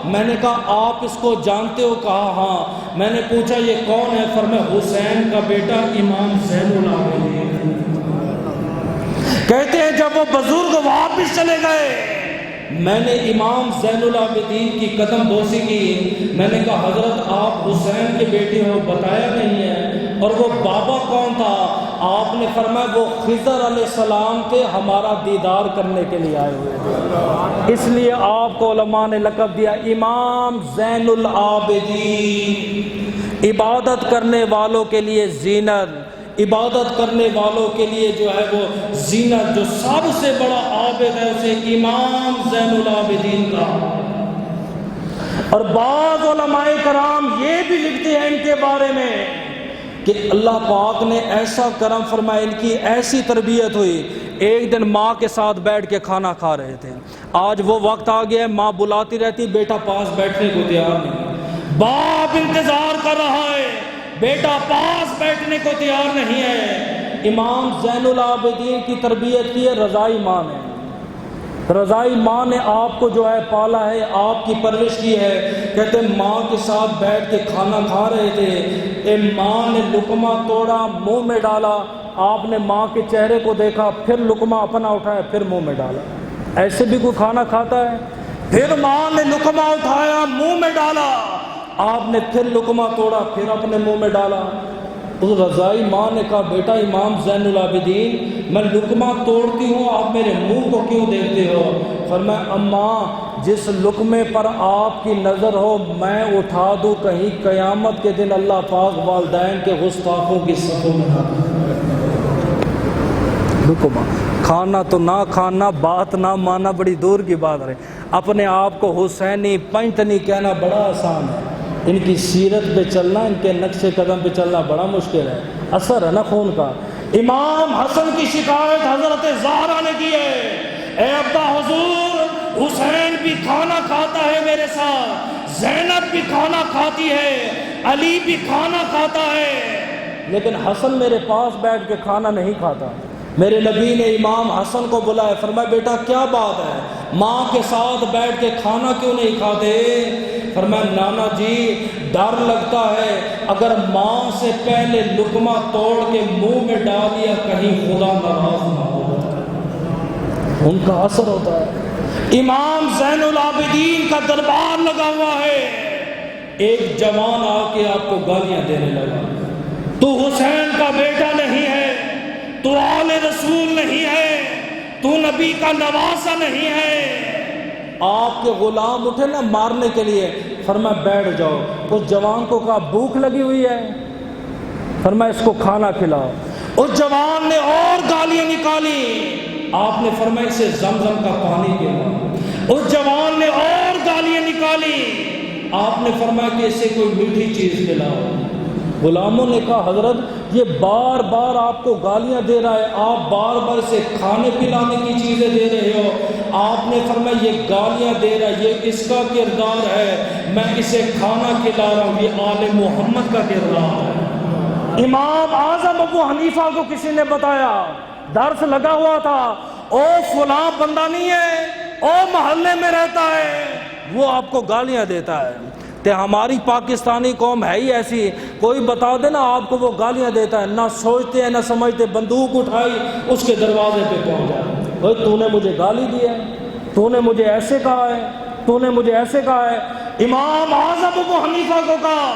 میں نے کہا آپ اس کو جانتے ہو؟ کہا ہاں۔ میں نے پوچھا یہ کون ہے؟ فرمایا حسین کا بیٹا امام زین العابدین۔ کہتے ہیں جب وہ بزرگ واپس چلے گئے میں نے امام زین العابدین کی قدم بوسی کی، میں نے کہا حضرت آپ حسین کے بیٹے ہو، بتایا نہیں ہے۔ اور وہ بابا کون تھا؟ آپ نے فرمایا وہ خضر علیہ السلام تھے، ہمارا دیدار کرنے کے لیے آئے ہوئے تھے، اس لیے آپ کو علماء نے لقب دیا امام زین العابدین۔ عبادت کرنے والوں کے لیے زینت، عبادت کرنے والوں کے لیے جو ہے وہ زینت، جو سب سے بڑا عابد ہے اسے امام زین العابدین کا۔ اور بعض علماء کرام یہ بھی لکھتے ہیں ان کے بارے میں کہ اللہ پاک نے ایسا کرم فرمایا، ان کی ایسی تربیت ہوئی، ایک دن ماں کے ساتھ بیٹھ کے کھانا کھا رہے تھے، آج وہ وقت آ گیا ہے ماں بلاتی رہتی، بیٹا پاس بیٹھنے کو تیار نہیں، باپ انتظار کر رہا ہے، بیٹا پاس بیٹھنے کو تیار نہیں ہے۔ امام زین العابدین کی تربیت کی ہے رضائی ماں نے، رضائی ماں نے آپ کو جو ہے پالا ہے، آپ کی پرورش کی ہے۔ کہتے ہیں ماں کے ساتھ بیٹھ کے کھانا کھا رہے تھے، ماں نے لقمہ توڑا منہ میں ڈالا، آپ نے ماں کے چہرے کو دیکھا، پھر لقمہ اپنا اٹھایا پھر منہ میں ڈالا۔ ایسے بھی کوئی کھانا کھاتا ہے؟ پھر ماں نے لقمہ اٹھایا منہ میں ڈالا، آپ نے پھر لقمہ توڑا پھر اپنے منہ میں ڈالا۔ اس رضائی ماں نے کہا بیٹا امام زین العابدین میں لقمہ توڑتی ہوں، آپ میرے منہ کو کیوں دیکھتے ہو؟ فرمایا اماں جس لقمے پر آپ کی نظر ہو میں اٹھا دوں، کہیں قیامت کے دن اللہ پاک والدین کے گستاخوں کی صفوں میں نہ لقمہ کھانا تو نہ کھانا، بات نہ مانا بڑی دور کی بات ہے۔ اپنے آپ کو حسینی پنجتنی کہنا بڑا آسان ہے، ان کی سیرت پہ چلنا، ان کے نقش قدم پہ چلنا بڑا مشکل ہے، اثر ہے نا خون کا۔ امام حسن کی شکایت حضرت زہرا نے کی ہے، اے ابا حضور حسین بھی کھانا کھاتا ہے میرے ساتھ، زینب بھی کھانا کھاتی ہے، علی بھی کھانا کھاتا ہے، لیکن حسن میرے پاس بیٹھ کے کھانا نہیں کھاتا۔ میرے نبی نے امام حسن کو بلایا، فرمایا بیٹا کیا بات ہے، ماں کے ساتھ بیٹھ کے کھانا کیوں نہیں کھاتے؟ فرمایا نانا جی ڈر لگتا ہے اگر ماں سے پہلے لقمہ توڑ کے منہ میں ڈال دیا کہیں خدا ناراض نہ ہو، ان کا اثر ہوتا ہے۔ امام زین العابدین کا دربار لگا ہوا ہے، ایک جوان آ کے آپ کو گالیاں دینے لگا، تو حسین کا بیٹا نہیں ہے، تو آل رسول نہیں ہے، تو نبی کا نواسہ نہیں ہے۔ آپ کے غلام اٹھے نا مارنے کے لیے، فرمایا بیٹھ جاؤ۔ اس جوان کو کہا بھوک لگی ہوئی ہے، فرمایا اس کو کھانا کھلاؤ۔ اس جوان نے اور گالیاں نکالی، آپ نے فرمایا اسے زمزم کا پانی پلاؤ۔ اس جوان نے اور گالیاں نکالی، آپ نے فرمایا کہ اسے کوئی میٹھی چیز پلاؤ۔ غلاموں نے کہا حضرت یہ بار بار آپ کو گالیاں دے رہا ہے، آپ بار بار اسے کھانے پلانے کی چیزیں دے رہے ہو۔ آپ نے فرمایا یہ گالیاں دے رہا ہے، یہ اس کا کردار ہے، میں اسے کھانا کھلا رہا ہوں، یہ آل محمد کا کردار ہے۔ امام اعظم ابو حنیفہ کو کسی نے بتایا، درس لگا ہوا تھا، او فلاں بندہ نہیں ہے، او محلے میں رہتا ہے، وہ آپ کو گالیاں دیتا ہے۔ کہ ہماری پاکستانی قوم ہے ہی ایسی، کوئی بتا دے نا آپ کو وہ گالیاں دیتا ہے، نہ سوچتے ہیں نہ سمجھتے، بندوق اٹھائی اس کے دروازے پہ پہنچ جائے، بھائی تو نے مجھے گالی دی ہے، تو نے مجھے ایسے کہا ہے، تو نے مجھے ایسے کہا ہے۔ امام اعظم ابو حنیفہ کو کہا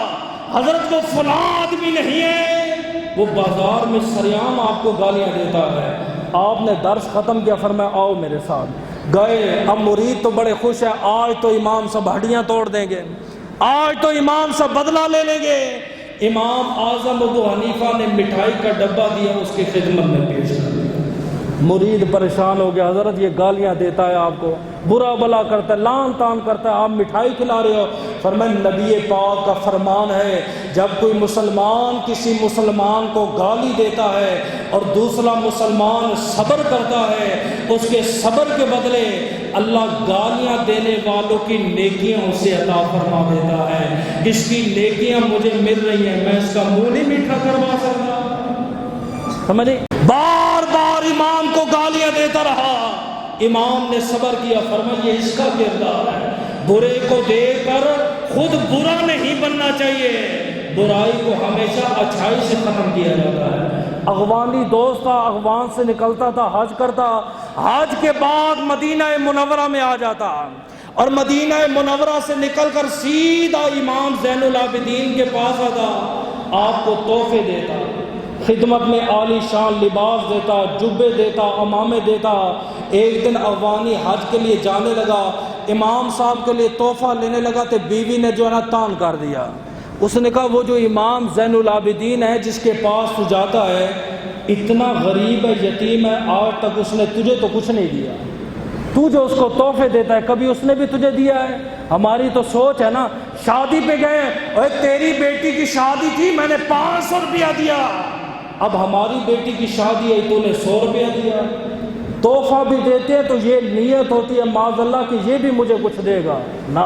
حضرت کو فلاں آدمی نہیں ہے، وہ بازار میں سریعام آپ کو گالیاں دیتا ہے۔ آپ نے درس ختم کیا، فرمایا آؤ میرے ساتھ۔ گئے، اب مرید تو بڑے خوش ہے، آج تو امام صاحب ہڈیاں توڑ دیں گے، آج تو امام صاحب بدلہ لے لیں گے۔ امام اعظم ابو حنیفہ نے مٹھائی کا ڈبہ دیا، اس کی خدمت میں پیش کر دیا۔ مرید پریشان ہو گیا، حضرت یہ گالیاں دیتا ہے، آپ کو برا بلا کرتا ہے، لان تان کرتا ہے، آپ مٹھائی کھلا رہے ہو۔ فرمایا نبی پاک کا فرمان ہے جب کوئی مسلمان کسی مسلمان کو گالی دیتا ہے اور دوسرا مسلمان صبر کرتا ہے، اس کے صبر کے بدلے اللہ گالیاں دینے والوں کی نیکیاں اسے عطا فرما دیتا ہے۔ اس کی نیکیاں مجھے مل رہی ہیں، میں اس کا منہ نہیں میٹھا کروا سکتا۔ سمجھے؟ بار بار امام کو گالیاں دیتا رہا، امام نے صبر کیا، فرمایا یہ اس کا کردار ہے، برے کو دیکھ کر خود برا نہیں بننا چاہیے، برائی کو ہمیشہ اچھائی سے ختم کیا جاتا ہے۔ اغوانی دوست تھا، اغوان سے نکلتا تھا، حج کرتا، حج کے بعد مدینہ منورہ میں آ جاتا، اور مدینہ منورہ سے نکل کر سیدھا امام زین العابدین کے پاس آتا، آپ کو تحفے دیتا، خدمت میں عالی شان لباس دیتا، جبے دیتا، عمامے دیتا۔ ایک دن اغوانی حج کے لیے جانے لگا، امام صاحب کے لیے تحفہ لینے لگا تو بیوی نے جو ہے نا تان کر دیا۔ اس نے کہا وہ جو امام زین العابدین ہے جس کے پاس تو جاتا ہے، اتنا غریب ہے، یتیم ہے، آج تک اس نے تجھے تو کچھ نہیں دیا، تو جو اس کو تحفے دیتا ہے کبھی اس نے بھی تجھے دیا ہے؟ ہماری تو سوچ ہے نا، شادی پہ گئے، اور تیری بیٹی کی شادی تھی میں نے 500 روپیہ دیا، اب ہماری بیٹی کی شادی ہے تو نے 100 روپیہ دیا۔ تحفہ بھی دیتے ہیں تو یہ نیت ہوتی ہے معاذ اللہ کہ یہ بھی مجھے کچھ دے گا، نہ،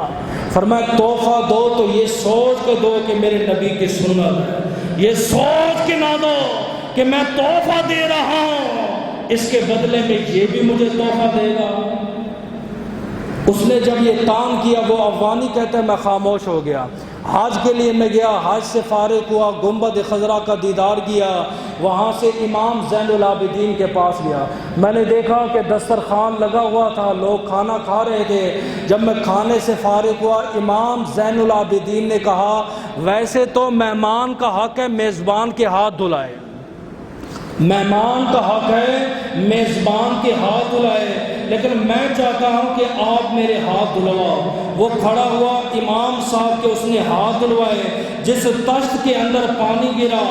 فرمایا تحفہ دو تو یہ سوچ کے دو کہ میرے نبی کی سنت ہے، یہ سوچ کے نہ دو کہ میں تحفہ دے رہا ہوں، اس کے بدلے میں یہ بھی مجھے تحفہ دے گا۔ اس نے جب یہ تان کیا، وہ افغانی کہتا ہے میں خاموش ہو گیا۔ حج کے لیے میں گیا، حج سے فارغ ہوا، گنبد خضرا کا دیدار کیا، وہاں سے امام زین العابدین کے پاس گیا۔ میں نے دیکھا کہ دسترخوان لگا ہوا تھا، لوگ کھانا کھا رہے تھے۔ جب میں کھانے سے فارغ ہوا، امام زین العابدین نے کہا ویسے تو مہمان کا حق ہے میزبان کے ہاتھ دھلائے، مہمان کا حق ہے میزبان کے ہاتھ دھلائے، لیکن میں چاہتا ہوں کہ آپ میرے ہاتھ دھلواؤ۔ وہ کھڑا ہوا، امام صاحب کے اس نے ہاتھ دھلوائے، جس تشت کے اندر پانی گرا،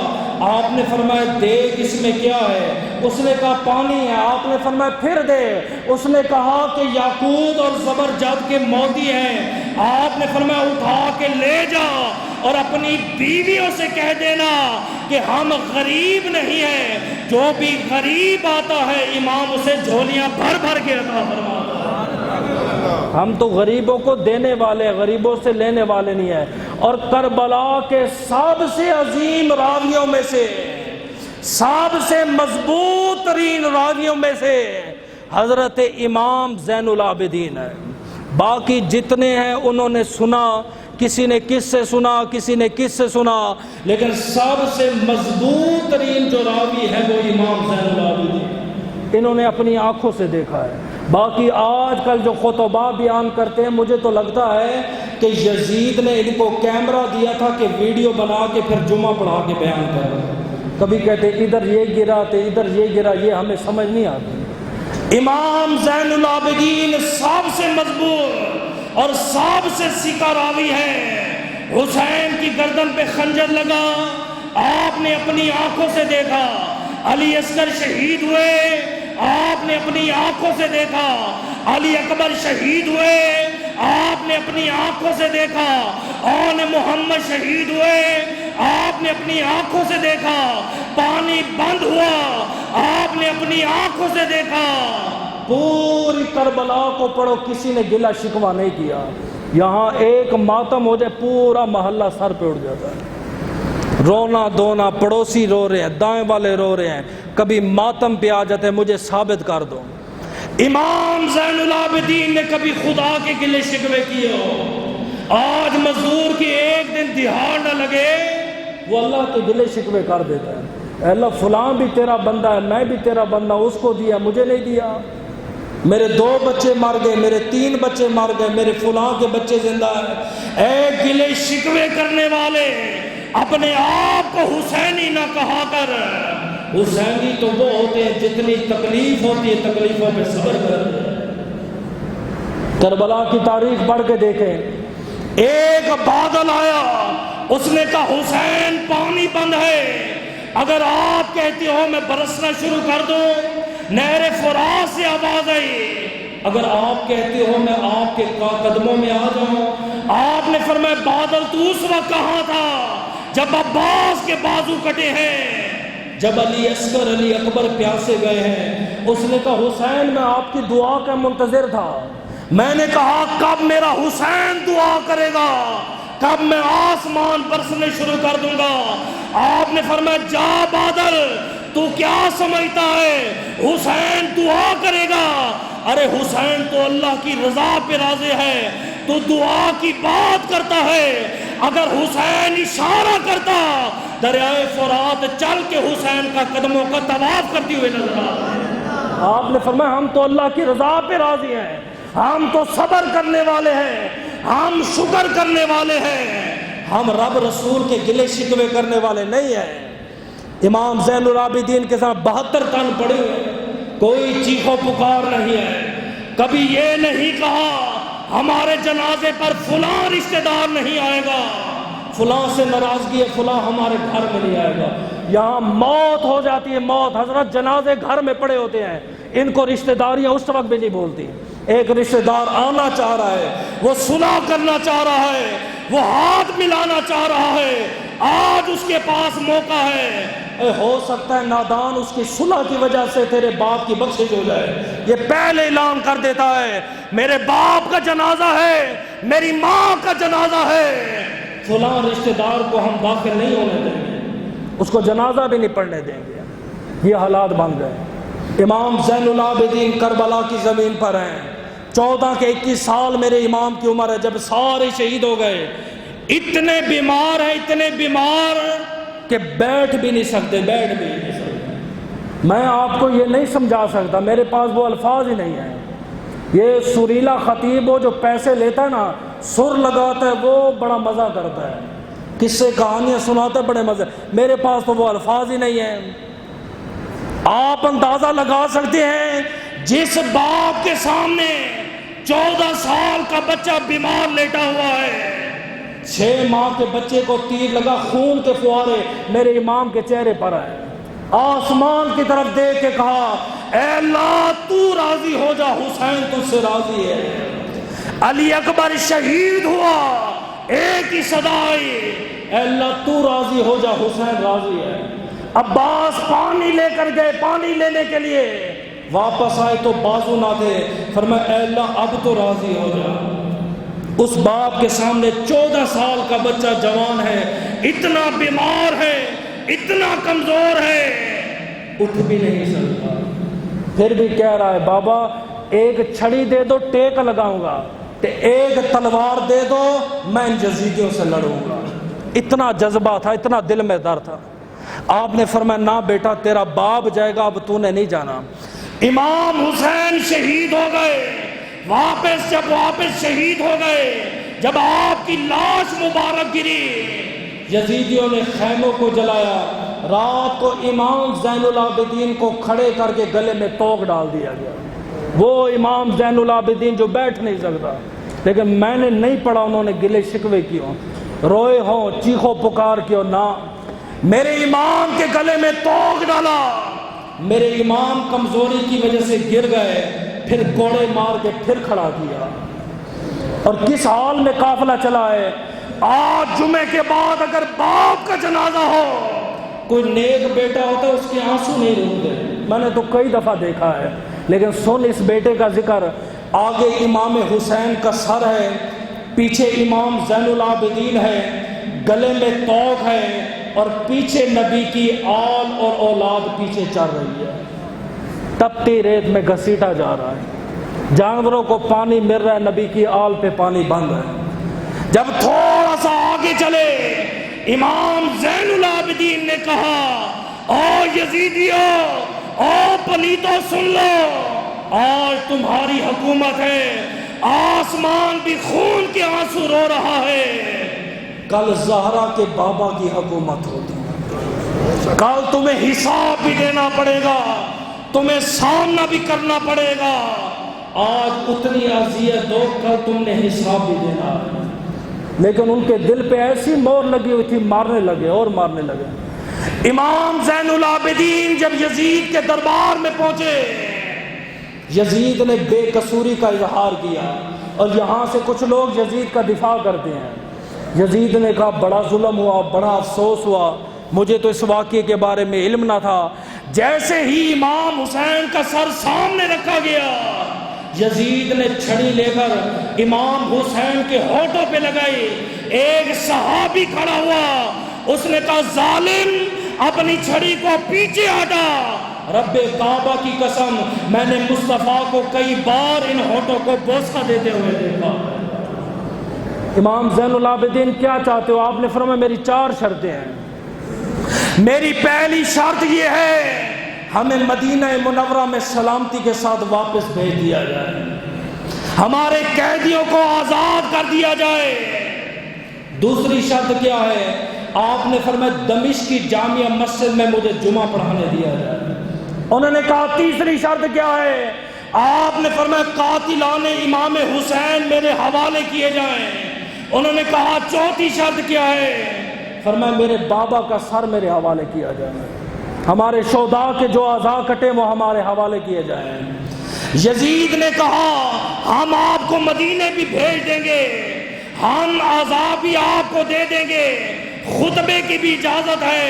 آپ نے فرمایا دیکھ اس میں کیا ہے؟ اس نے کہا پانی ہے۔ آپ نے فرمایا پھر دے۔ اس نے کہا کہ یاقوت اور زبرجد کے موتی ہیں۔ آپ نے فرمایا اٹھا کے لے جا اور اپنی بیویوں سے کہہ دینا کہ ہم غریب نہیں ہیں، جو بھی غریب آتا ہے امام اسے جھولیاں بھر بھر کے عطا فرماتا ہے۔ ہم تو غریبوں کو دینے والے، غریبوں سے لینے والے نہیں ہیں۔ اور کربلا کے سب سے عظیم راویوں میں سے، سب سے مضبوط ترین راویوں میں سے حضرت امام زین العابدین ہے۔ باقی جتنے ہیں انہوں نے سنا، کسی نے کس سے سنا، کسی نے کس سے سنا، لیکن سب سے مضبوط ترین جو راوی ہے وہ امام زین العابدین، انہوں نے اپنی آنکھوں سے دیکھا ہے۔ باقی آج کل جو خطبہ بیان کرتے ہیں، مجھے تو لگتا ہے کہ یزید نے ان کو کیمرہ دیا تھا کہ ویڈیو بنا کے پھر جمعہ پڑھا کے بیان کر، کبھی کہتے ادھر یہ گرا تو ادھر یہ گرا، یہ ہمیں سمجھ نہیں آتی۔ امام زین العابدین سب سے مضبوط اور سب سے سیکھا راوی ہے۔ حسین کی گردن پہ خنجر لگا، آپ نے اپنی آنکھوں سے دیکھا۔ علی اصغر شہید ہوئے، آپ نے اپنی آنکھوں سے دیکھا۔ علی اکبر شہید ہوئے، آپ نے اپنی آنکھوں سے دیکھا۔ آن محمد شہید ہوئے، آپ نے اپنی آنکھوں سے دیکھا۔ پانی بند ہوا، آپ نے اپنی آنکھوں سے دیکھا۔ پوری کربلا کو پڑھو، کسی نے گلہ شکوہ نہیں کیا۔ یہاں ایک ماتم ہو جائے پورا محلہ سر پہ اٹھ جاتا ہے، رونا دھونا، پڑوسی رو رہے ہیں، دائیں والے رو رہے ہیں، کبھی ماتم پہ آ جاتے ہیں مجھے ثابت کر دو۔ امام زین العابدین نے کبھی خدا کے گلے شکوے کیے ہو؟ آج مزدور کی ایک دن دہاڑ نہ لگے، وہ اللہ کے گلے شکوے کر دیتا ہے۔ اے اللہ فلاں بھی تیرا بندہ ہے، میں بھی تیرا بندہ، اس کو دیا مجھے نہیں دیا، میرے 2 بچے مر گئے، میرے 3 بچے مر گئے، میرے فلاں کے بچے زندہ ہیں۔ اے گلے شکوے کرنے والے، اپنے آپ کو حسینی نہ کہا کر۔ حسینی تو وہ ہوتے ہیں جتنی تکلیف ہوتی ہے تکلیفوں پہ صبر کرتے ہیں۔ کربلا کی تاریخ پڑھ کے دیکھیں، ایک بادل آیا، اس نے کہا حسین پانی بند ہے، اگر آپ کہتے ہو میں برسنا شروع کر دوں، نہر فرات سے آواز آئی، اگر آپ کہتے ہو میں آپ کے قدموں میں آ جاؤں۔ آپ نے فرمایا بادل تو اس وقت کہاں تھا جب عباس کے بازو کٹے ہیں، جب علی اصغر علی اکبر پیاسے گئے ہیں۔ اس نے کہا حسین میں آپ کی دعا کا منتظر تھا، میں نے کہا کب میرا حسین دعا کرے گا، کب میں آسمان برسنے شروع کر دوں گا۔ آپ نے فرمایا جا بادل، تو کیا سمجھتا ہے حسین دعا کرے گا؟ ارے حسین تو اللہ کی رضا پہ راضی ہے، تو دعا کی بات کرتا ہے۔ اگر حسین اشارہ کرتا، دریائے فرات چل کے حسین کا قدموں کا طواف کرتی ہوئے نظر آتا۔ آپ نے فرمایا ہم تو اللہ کی رضا پہ راضی ہیں، ہم تو صبر کرنے والے ہیں، ہم شکر کرنے والے ہیں، ہم رب رسول کے گلے شکوے کرنے والے نہیں ہیں۔ امام زین العابدین کے ساتھ 72 تن پڑے ہوئے، کوئی چیخو پکار نہیں ہے، کبھی یہ نہیں کہا ہمارے جنازے پر فلاں رشتہ دار نہیں آئے گا، فلاں سے ناراضگی ہے، فلاں ہمارے گھر میں نہیں آئے گا۔ یہاں موت ہو جاتی ہے، موت، حضرت جنازے گھر میں پڑے ہوتے ہیں، ان کو رشتہ داریاں اس وقت بھی نہیں بولتی۔ ایک رشتہ دار آنا چاہ رہا ہے، وہ صلح کرنا چاہ رہا ہے، وہ ہاتھ ملانا چاہ رہا ہے، آج اس کے پاس موقع ہے۔ ہو سکتا ہے نادان اس کی صلح کی وجہ سے تیرے باپ کی بخشش ہو جائے، یہ پہلے اعلان کر دیتا ہے میرے باپ کا جنازہ ہے، میری ماں کا جنازہ ہے، فلاں رشتہ دار کو ہم داخل نہیں ہونے دیں گے، اس کو جنازہ بھی نہیں پڑھنے دیں گے۔ یہ حالات بن گئے۔ امام زین العابدین کربلا کی زمین پر ہیں، 14 کے 21 سال میرے امام کی عمر ہے جب سارے شہید ہو گئے، اتنے بیمار ہیں، اتنے بیمار کہ بیٹھ بھی نہیں سکتے، بیٹھ بھی نہیں سکتے۔ میں آپ کو یہ نہیں سمجھا سکتا، میرے پاس وہ الفاظ ہی نہیں ہیں۔ یہ سریلا خطیب وہ جو پیسے لیتا ہے نا، سر لگاتا ہے، وہ بڑا مزہ کرتا ہے، قصے کہانیاں سناتا ہے بڑے مزے، میرے پاس تو وہ الفاظ ہی نہیں ہیں۔ آپ اندازہ لگا سکتے ہیں جس باپ کے سامنے 14 سال کا بچہ بیمار لیٹا ہوا ہے، 6 ماہ کے بچے کو تیر لگا، خون کے فوارے میرے امام کے چہرے پر آئے، آسمان کی طرف دیکھ کے کہا اے اللہ تو راضی ہو جا، حسین تجھ سے راضی ہے۔ علی اکبر شہید ہوا، ایک ہی صدا آئی، اے اللہ تو راضی ہو جا، حسین راضی ہے۔ عباس پانی لے کر گئے، پانی لینے کے لیے واپس آئے تو بازو نہ تھے، فرمایا اے اللہ اب تو راضی ہو جا۔ اس باپ کے سامنے 14 سال کا بچہ جوان ہے، اتنا بیمار ہے، اتنا کمزور ہے، اٹھ بھی نہیں سکتا، پھر بھی کہہ رہا ہے بابا ایک چھڑی دے دو ٹیک لگاؤں گا، ایک تلوار دے دو میں ان یزیدیوں سے لڑوں گا۔ اتنا جذبہ تھا، اتنا دل میں درد تھا۔ آپ نے فرمایا نہ بیٹا تیرا باپ جائے گا، اب تو نے نہیں جانا۔ امام حسین شہید ہو گئے، جب واپس شہید ہو گئے، جب آپ کی لاش مبارک گری، یزیدیوں نے خیموں کو جلایا، رات کو امام زین العابدین کو کھڑے کر کے گلے میں توق ڈال دیا گیا۔ وہ امام زین العابدین جو بیٹھ نہیں سکتا، لیکن میں نے نہیں پڑھا انہوں نے گلے شکوے کیوں، روئے ہوں، چیخو پکار کیوں، نہ، میرے امام کے گلے میں توق ڈالا، میرے امام کمزوری کی وجہ سے گر گئے، پھر کوڑے مار کے پھر کھڑا کیا۔ اور کس حال میں قافلہ چلا ہے، آج جمعے کے بعد اگر باپ کا جنازہ ہو، کوئی نیک بیٹا ہوتا ہے اس کے آنسو نہیں رکتے، میں نے تو کئی دفعہ دیکھا ہے، لیکن سن اس بیٹے کا ذکر، آگے امام حسین کا سر ہے، پیچھے امام زین العابدین ہے، گلے میں توق ہے، اور پیچھے نبی کی آل اور اولاد پیچھے چل رہی ہے، تپتی ریت میں گھسیٹا جا رہا ہے، جانوروں کو پانی مل رہا ہے، نبی کی آل پہ پانی بند ہے۔ جب تھوڑا سا آگے چلے، امام زین العابدین نے کہا، او یزیدیو، او پلیتو سن لو، آج تمہاری حکومت ہے، آسمان بھی خون کے آنسو رو رہا ہے، کل زہرا کے بابا کی حکومت ہوتی، کل تمہیں حساب بھی دینا پڑے گا، تمہیں سامنا بھی کرنا پڑے گا، آج اتنی اذیت دو، کل تم نے حساب بھی دینا ہے۔ لیکن ان کے دل پہ ایسی مور لگی ہوئی تھی، مارنے لگے اور مارنے لگے۔ امام زین العابدین جب یزید کے دربار میں پہنچے، یزید نے بے قصوری کا اظہار کیا، اور یہاں سے کچھ لوگ یزید کا دفاع کرتے ہیں۔ یزید نے کہا بڑا ظلم ہوا، بڑا افسوس ہوا، مجھے تو اس واقعے کے بارے میں علم نہ تھا۔ جیسے ہی امام حسین کا سر سامنے رکھا گیا، یزید نے چھڑی لے کر امام حسین کے ہونٹوں پہ لگائی، ایک صحابی کھڑا ہوا، اس نے کہا ظالم اپنی چھڑی کو پیچھے ہٹا، رب کعبہ کی قسم میں نے مصطفیٰ کو کئی بار ان ہونٹوں کو بوسہ دیتے ہوئے دیکھا۔ امام زین العابدین کیا چاہتے ہو؟ آپ نے فرمایا میری 4 شرطیں ہیں۔ میری پہلی شرط یہ ہے ہمیں مدینہ منورہ میں سلامتی کے ساتھ واپس بھیج دیا جائے، ہمارے قیدیوں کو آزاد کر دیا جائے۔ دوسری شرط کیا ہے؟ آپ نے فرمایا دمشق کی جامعہ مسجد میں مجھے جمعہ پڑھانے دیا جائے۔ انہوں نے کہا تیسری شرط کیا ہے؟ آپ نے فرمایا قاتلان امام حسین میرے حوالے کیے جائیں۔ انہوں نے کہا چوتھی شرط کیا ہے؟ فرمایا میرے بابا کا سر میرے حوالے کیا جائے، ہمارے شہداء کے جو اعضاء کٹے وہ ہمارے حوالے کیے جائیں۔ یزید نے کہا ہم آپ کو مدینے بھی بھیج دیں گے، ہم اعضاء بھی آپ کو دے دیں گے، خطبے کی بھی اجازت ہے۔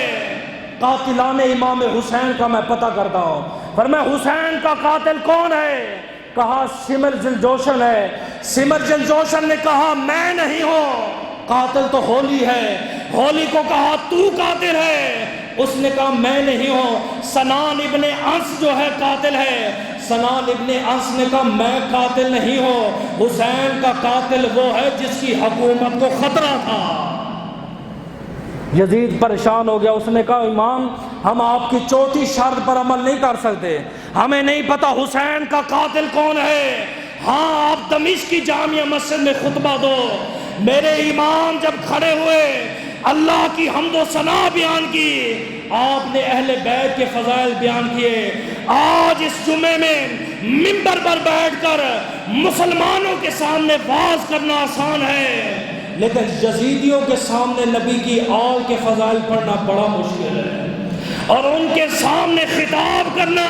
قاتلان امام حسین کا میں پتہ کرتا ہوں۔ فرمایا حسین کا قاتل کون ہے؟ کہا سمر جلجوشن ہے۔ سمر جلجوشن نے کہا میں نہیں ہوں، قاتل تو ہولی ہے۔ ہولی کو کہا تو قاتل ہے، اس نے کہا میں نہیں ہوں۔ سنان ابن انس جو ہے قاتل ہے، سنان ابن انس نے کہا میں قاتل نہیں ہوں، حسین کا قاتل وہ ہے جس کی حکومت کو خطرہ تھا۔ یزید پریشان ہو گیا، اس نے کہا امام ہم آپ کی چوتھی شرط پر عمل نہیں کر سکتے، ہمیں نہیں پتا حسین کا قاتل کون ہے، ہاں آپ دمشق کی جامعہ مسجد میں خطبہ دو۔ میرے امام جب کھڑے ہوئے اللہ کی حمد و ثنا بیان کی، آپ نے اہل بیت کے فضائل بیان کیے۔ آج اس جمعے میں منبر پر بیٹھ کر مسلمانوں کے سامنے واعظ کرنا آسان ہے، لیکن یزیدیوں کے سامنے نبی کی آل کے فضائل پڑھنا بڑا مشکل ہے، اور ان کے سامنے خطاب کرنا،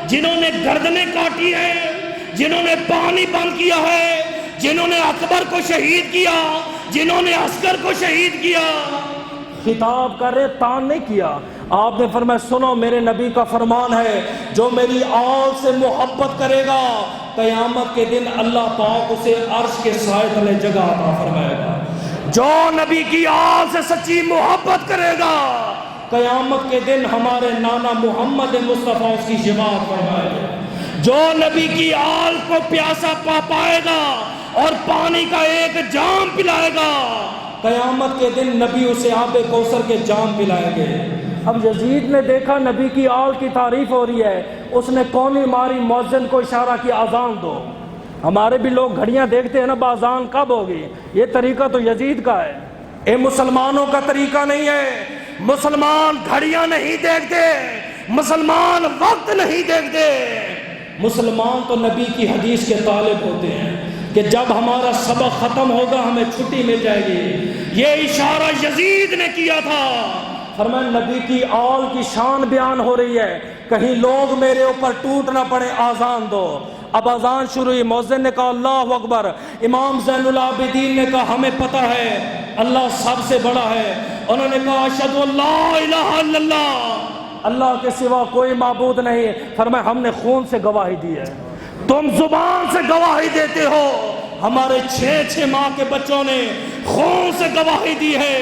جنہوں نے گردنیں کاٹی ہیں، جنہوں نے پانی بند کیا ہے، جنہوں نے اکبر کو شہید کیا، جنہوں نے عسکر کو شہید کیا، خطاب کر رہے تان نہیں کیا۔ آپ نے فرمایا سنو میرے نبی کا فرمان ہے، جو میری آل سے محبت کرے گا قیامت کے دن اللہ پاک اسے عرش کے سائے تلے جگہ عطا فرمائے گا۔ جو نبی کی آل سے سچی محبت کرے گا قیامت کے دن ہمارے نانا محمد مصطفیٰ اس کی شفاعت فرمائے گا۔ جو نبی کی آل کو پیاسا پائے گا اور پانی کا ایک جام پلائے گا قیامت کے دن نبی اسے آب کوثر کے جام پلائیں گے۔ اب یزید نے دیکھا نبی کی آل کی تعریف ہو رہی ہے، اس نے کونی ماری، مؤذن کو اشارہ کیا اذان دو۔ ہمارے بھی لوگ گھڑیاں دیکھتے ہیں نا، باذان کب ہوگی؟ یہ طریقہ تو یزید کا ہے، یہ مسلمانوں کا طریقہ نہیں ہے۔ مسلمان گھڑیاں نہیں دیکھتے، مسلمان وقت نہیں دیکھتے، مسلمان تو نبی کی حدیث کے طالب ہوتے ہیں کہ جب ہمارا سبق ختم ہوگا ہمیں چھٹی مل جائے گی۔ یہ اشارہ یزید نے کیا تھا، فرمایا نبی کی آل کی شان بیان ہو رہی ہے، کہیں لوگ میرے اوپر ٹوٹ نہ پڑے، آذان دو۔ اب اذان شروع ہوئی، مؤذن نے کہا اللہ اکبر، امام زین العابدین نے کہا ہمیں پتہ ہے اللہ سب سے بڑا ہے، انہوں نے کہا اشہد ان لا الہ الا اللہ، اللہ کے سوا کوئی معبود نہیں۔ فرمایا ہم نے خون سے گواہی دی ہے، تم زبان سے گواہی دیتے ہو، ہمارے 6 ماہ کے بچوں نے خون سے گواہی دی ہے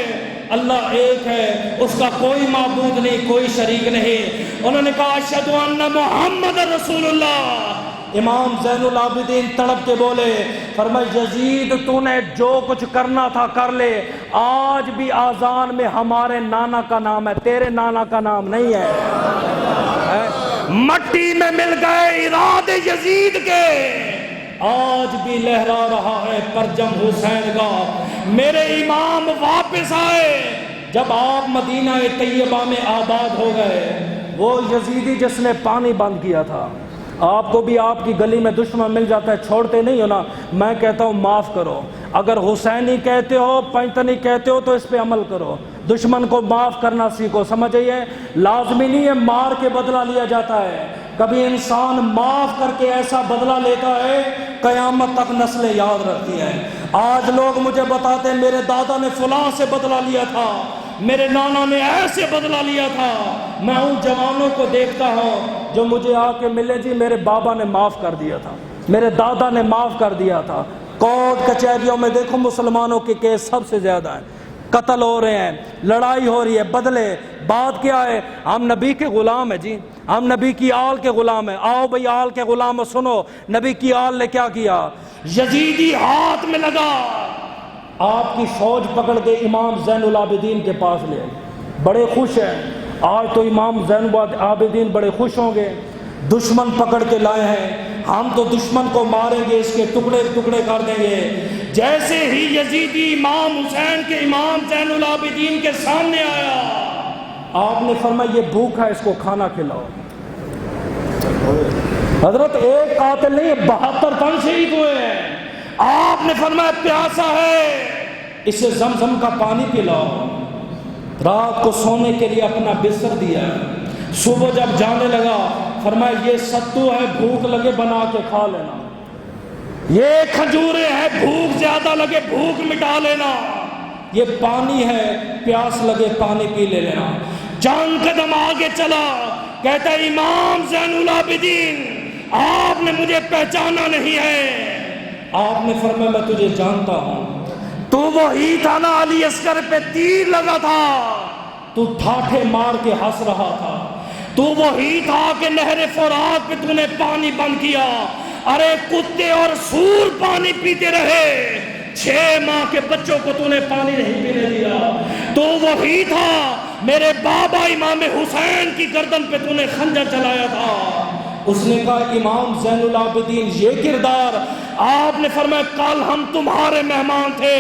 اللہ ایک ہے، اس کا کوئی معبود نہیں، کوئی شریک نہیں۔ انہوں نے کہا اشہد ان محمد رسول اللہ۔ امام زین العابدین تڑپ کے بولے، فرمایا یزید تو نے جو کچھ کرنا تھا کر لے، آج بھی آذان میں ہمارے نانا کا نام ہے، تیرے نانا کا نام نہیں ہے۔ مٹی میں مل گئے ارادے یزید کے، آج بھی لہرا رہا ہے پرچم حسین کا۔ میرے امام واپس آئے جب آپ مدینہ طیبہ میں آباد ہو گئے، وہ یزیدی جس نے پانی بند کیا تھا، آپ کو بھی آپ کی گلی میں دشمن مل جاتا ہے، چھوڑتے نہیں ہو نا، میں کہتا ہوں معاف کرو، اگر حسینی کہتے ہو، پنجتنی کہتے ہو تو اس پہ عمل کرو، دشمن کو معاف کرنا سیکھو۔ سمجھئے لازمی نہیں ہے مار کے بدلہ لیا جاتا ہے، کبھی انسان معاف کر کے ایسا بدلہ لیتا ہے قیامت تک نسلیں یاد رکھتی ہیں۔ آج لوگ مجھے بتاتے ہیں میرے دادا نے فلاں سے بدلہ لیا تھا، میرے نانا نے ایسے بدلہ لیا تھا۔ میں ان جوانوں کو دیکھتا ہوں جو مجھے آ کے ملے، جی میرے بابا نے معاف کر دیا تھا، میرے دادا نے معاف کر دیا تھا۔ کورٹ کچہریوں میں دیکھو مسلمانوں کے کیس سب سے زیادہ ہیں، قتل ہو رہے ہیں، لڑائی ہو رہی ہے، بدلے۔ بات کیا ہے؟ ہم نبی کے غلام ہیں جی، ہم نبی کی آل کے غلام ہیں۔ آؤ بھئی آل کے غلام سنو، نبی کی آل نے کیا کیا؟ یزیدی ہاتھ میں لگا، آپ کی فوج پکڑ کے امام زین العابدین کے پاس لے آئی، بڑے خوش ہیں۔ آج تو امام زین العابدین بڑے خوش ہوں گے، دشمن پکڑ کے لائے ہیں، ہم تو دشمن کو ماریں گے، اس کے ٹکڑے ٹکڑے کر دیں گے۔ جیسے ہی یزیدی امام حسین کے امام زین العابدین کے سامنے آیا، آپ نے فرمایا یہ بھوکا ہے، اس کو کھانا کھلاؤ۔ حضرت ایک قاتل نہیں، 72 تن شہید ہوئے ہیں۔ آپ نے فرمایا پیاسا ہے، اسے زمزم کا پانی پلاؤ۔ رات کو سونے کے لیے اپنا بستر دیا، صبح جب جانے لگا فرمایا یہ ستو ہے، بھوک لگے بنا کے کھا لینا، یہ کھجورے ہیں، بھوک زیادہ لگے بھوک مٹا لینا، یہ پانی ہے، پیاس لگے پانی پی لے لینا۔ چند قدم آگے چلا، کہتا ہے امام زین العابدین آپ نے مجھے پہچانا نہیں ہے۔ آپ نے فرمایا میں تجھے جانتا ہوں، تو وہی تھا نا علی اصغر پہ تیر لگا تھا، تو ٹھاٹھے مار کے ہنس رہا تھا، تو وہی تھا کہ نہر فرات پہ تو نے پانی بند کیا، ارے کتے اور سور پانی پیتے رہے، 6 ماہ کے بچوں کو تو نے پانی نہیں پینے دیا، تو وہی تھا میرے بابا امام حسین کی گردن پہ تو نے خنجر چلایا تھا۔ اس نے کہا امام زین العابدین یہ کردار؟ آپ نے فرمایا کل ہم تمہارے مہمان تھے،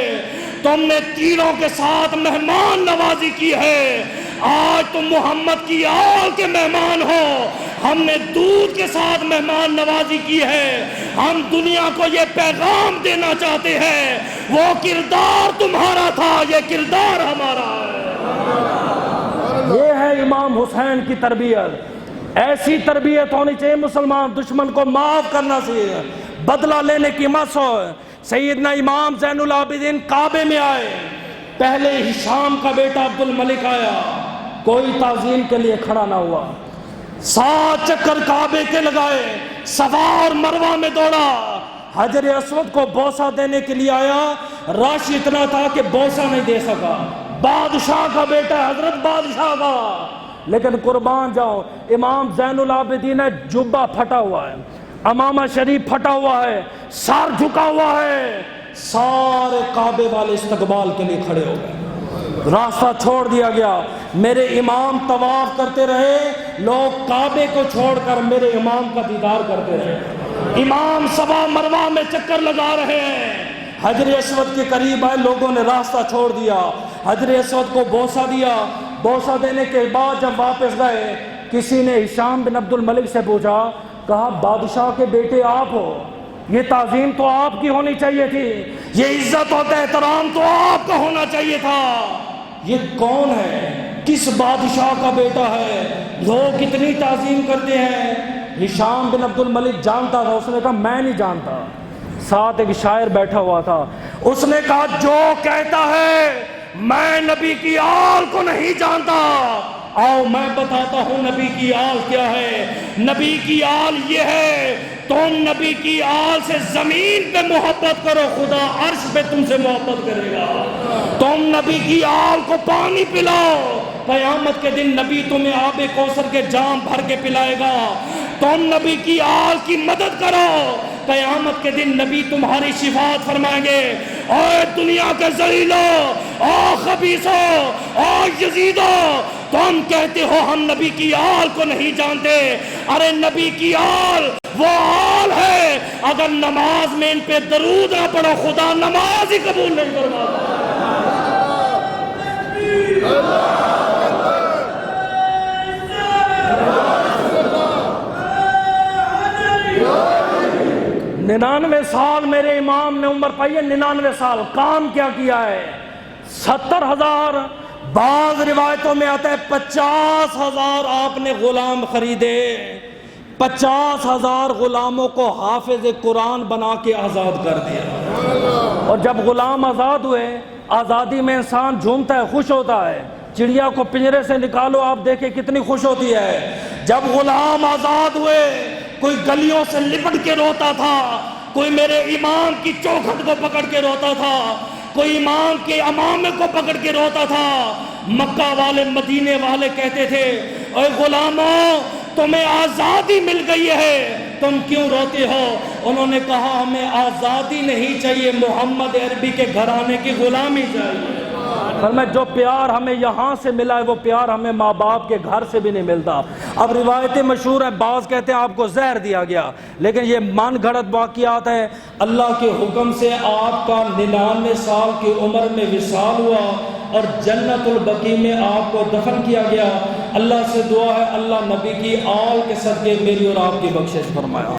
تم نے تیروں کے ساتھ مہمان نوازی کی ہے، آج تم محمد کی آل کے مہمان ہو، ہم نے دودھ کے ساتھ مہمان نوازی کی ہے، ہم دنیا کو یہ پیغام دینا چاہتے ہیں وہ کردار تمہارا تھا، یہ کردار ہمارا ہے۔ یہ ہے امام حسین کی تربیت۔ ایسی تربیت ہونی چاہیے، مسلمان دشمن کو معاف کرنا چاہیے، بدلہ لینے کی مت سو۔ سیدنا امام زین العابدین کعبے میں آئے، پہلے ہشام کا بیٹا عبد الملک آیا، کوئی تعظیم کے لیے کھڑا نہ ہوا، 7 چکر کعبے کے لگائے، صفا اور مروہ میں دوڑا، حجر اسود کو بوسہ دینے کے لیے آیا، رش اتنا تھا کہ بوسہ نہیں دے سکا، بادشاہ کا بیٹا حضرت بادشاہ کا، لیکن قربان جاؤ امام زین العابدین جبہ پھٹا ہوا ہے، امامہ شریف پھٹا ہوا ہے، سر جھکا ہوا ہے، سارے کعبے والے استقبال کے لیے کھڑے ہو گئے، راستہ چھوڑ دیا گیا۔ میرے امام طواف کرتے رہے، لوگ کعبے کو چھوڑ کر میرے امام کا دیدار کرتے رہے۔ امام صفا مروہ میں چکر لگا رہے ہیں، حجر اسود کے قریب آئے، لوگوں نے راستہ چھوڑ دیا، حجر اسود کو بوسہ دیا، بوسہ دینے کے بعد جب واپس گئے، کسی نے ہشام بن عبد الملک سے پوچھا، کہا بادشاہ کے بیٹے آپ ہو، یہ تعظیم تو آپ کی ہونی چاہیے تھی، یہ عزت اور احترام تو آپ کا ہونا چاہیے تھا، یہ کون ہے، کس بادشاہ کا بیٹا ہے، لوگ کتنی تعظیم کرتے ہیں۔ ہشام بن عبد الملک جانتا تھا، اس نے کہا میں نہیں جانتا۔ ساتھ ایک شاعر بیٹھا ہوا تھا، اس نے کہا جو کہتا ہے میں نبی کی آل کو نہیں جانتا، آؤ میں بتاتا ہوں نبی کی آل کیا ہے۔ نبی کی آل یہ ہے، تم نبی کی آل سے زمین پہ محبت کرو، خدا عرش پہ تم سے محبت کرے گا۔ تم نبی کی آل کو پانی پلاؤ، قیامت کے دن نبی تمہیں آب کوثر کے جام بھر کے پلائے گا۔ تم نبی کی آل کی مدد کرو، قیامت کے دن نبی تمہاری شفاعت فرمائیں گے۔ اے دنیا کے ذلیلو، او خبیثو، او یزیدو، تم کہتے ہو ہم نبی کی آل کو نہیں جانتے، ارے نبی کی آل وہ آل ہے، اگر نماز میں ان پہ درود نہ پڑھو خدا نماز ہی قبول نہیں کرتا۔ ننانوے سال میرے امام نے عمر پائی ہے، 99 سال کام کیا کیا ہے؟ 70,000، بعض روایتوں میں آتا ہے 50,000 آپ نے غلام خریدے، 50,000 غلاموں کو حافظ قرآن بنا کے آزاد کر دیا۔ اور جب غلام آزاد ہوئے، آزادی میں انسان جھومتا ہے، خوش ہوتا ہے، چڑیا کو پنجرے سے نکالو آپ دیکھیں کتنی خوش ہوتی ہے۔ جب غلام آزاد ہوئے، کوئی گلیوں سے لپٹ کے روتا تھا، کوئی میرے امام کی چوکھٹ کو پکڑ کے روتا تھا، کوئی امام کے امامے کو پکڑ کے روتا تھا۔ مکہ والے مدینے والے کہتے تھے اے غلاموں تمہیں آزادی مل گئی ہے، تم کیوں روتے ہو؟ انہوں نے کہا ہمیں آزادی نہیں چاہیے، محمد عربی کے گھرانے کی غلامی چاہیے۔ فرمایا جو پیار ہمیں یہاں سے ملا ہے وہ پیار ہمیں ماں باپ کے گھر سے بھی نہیں ملتا۔ اب روایتیں مشہور ہیں، بعض کہتے ہیں آپ کو زہر دیا گیا، لیکن یہ من گھڑت واقعات ہے۔ اللہ کے حکم سے آپ کا 99 سال کی عمر میں وصال ہوا اور جنت البقیع میں آپ کو دفن کیا گیا۔ اللہ سے دعا ہے اللہ نبی کی آل کے صدقے میری اور آپ کی بخشش فرمائے۔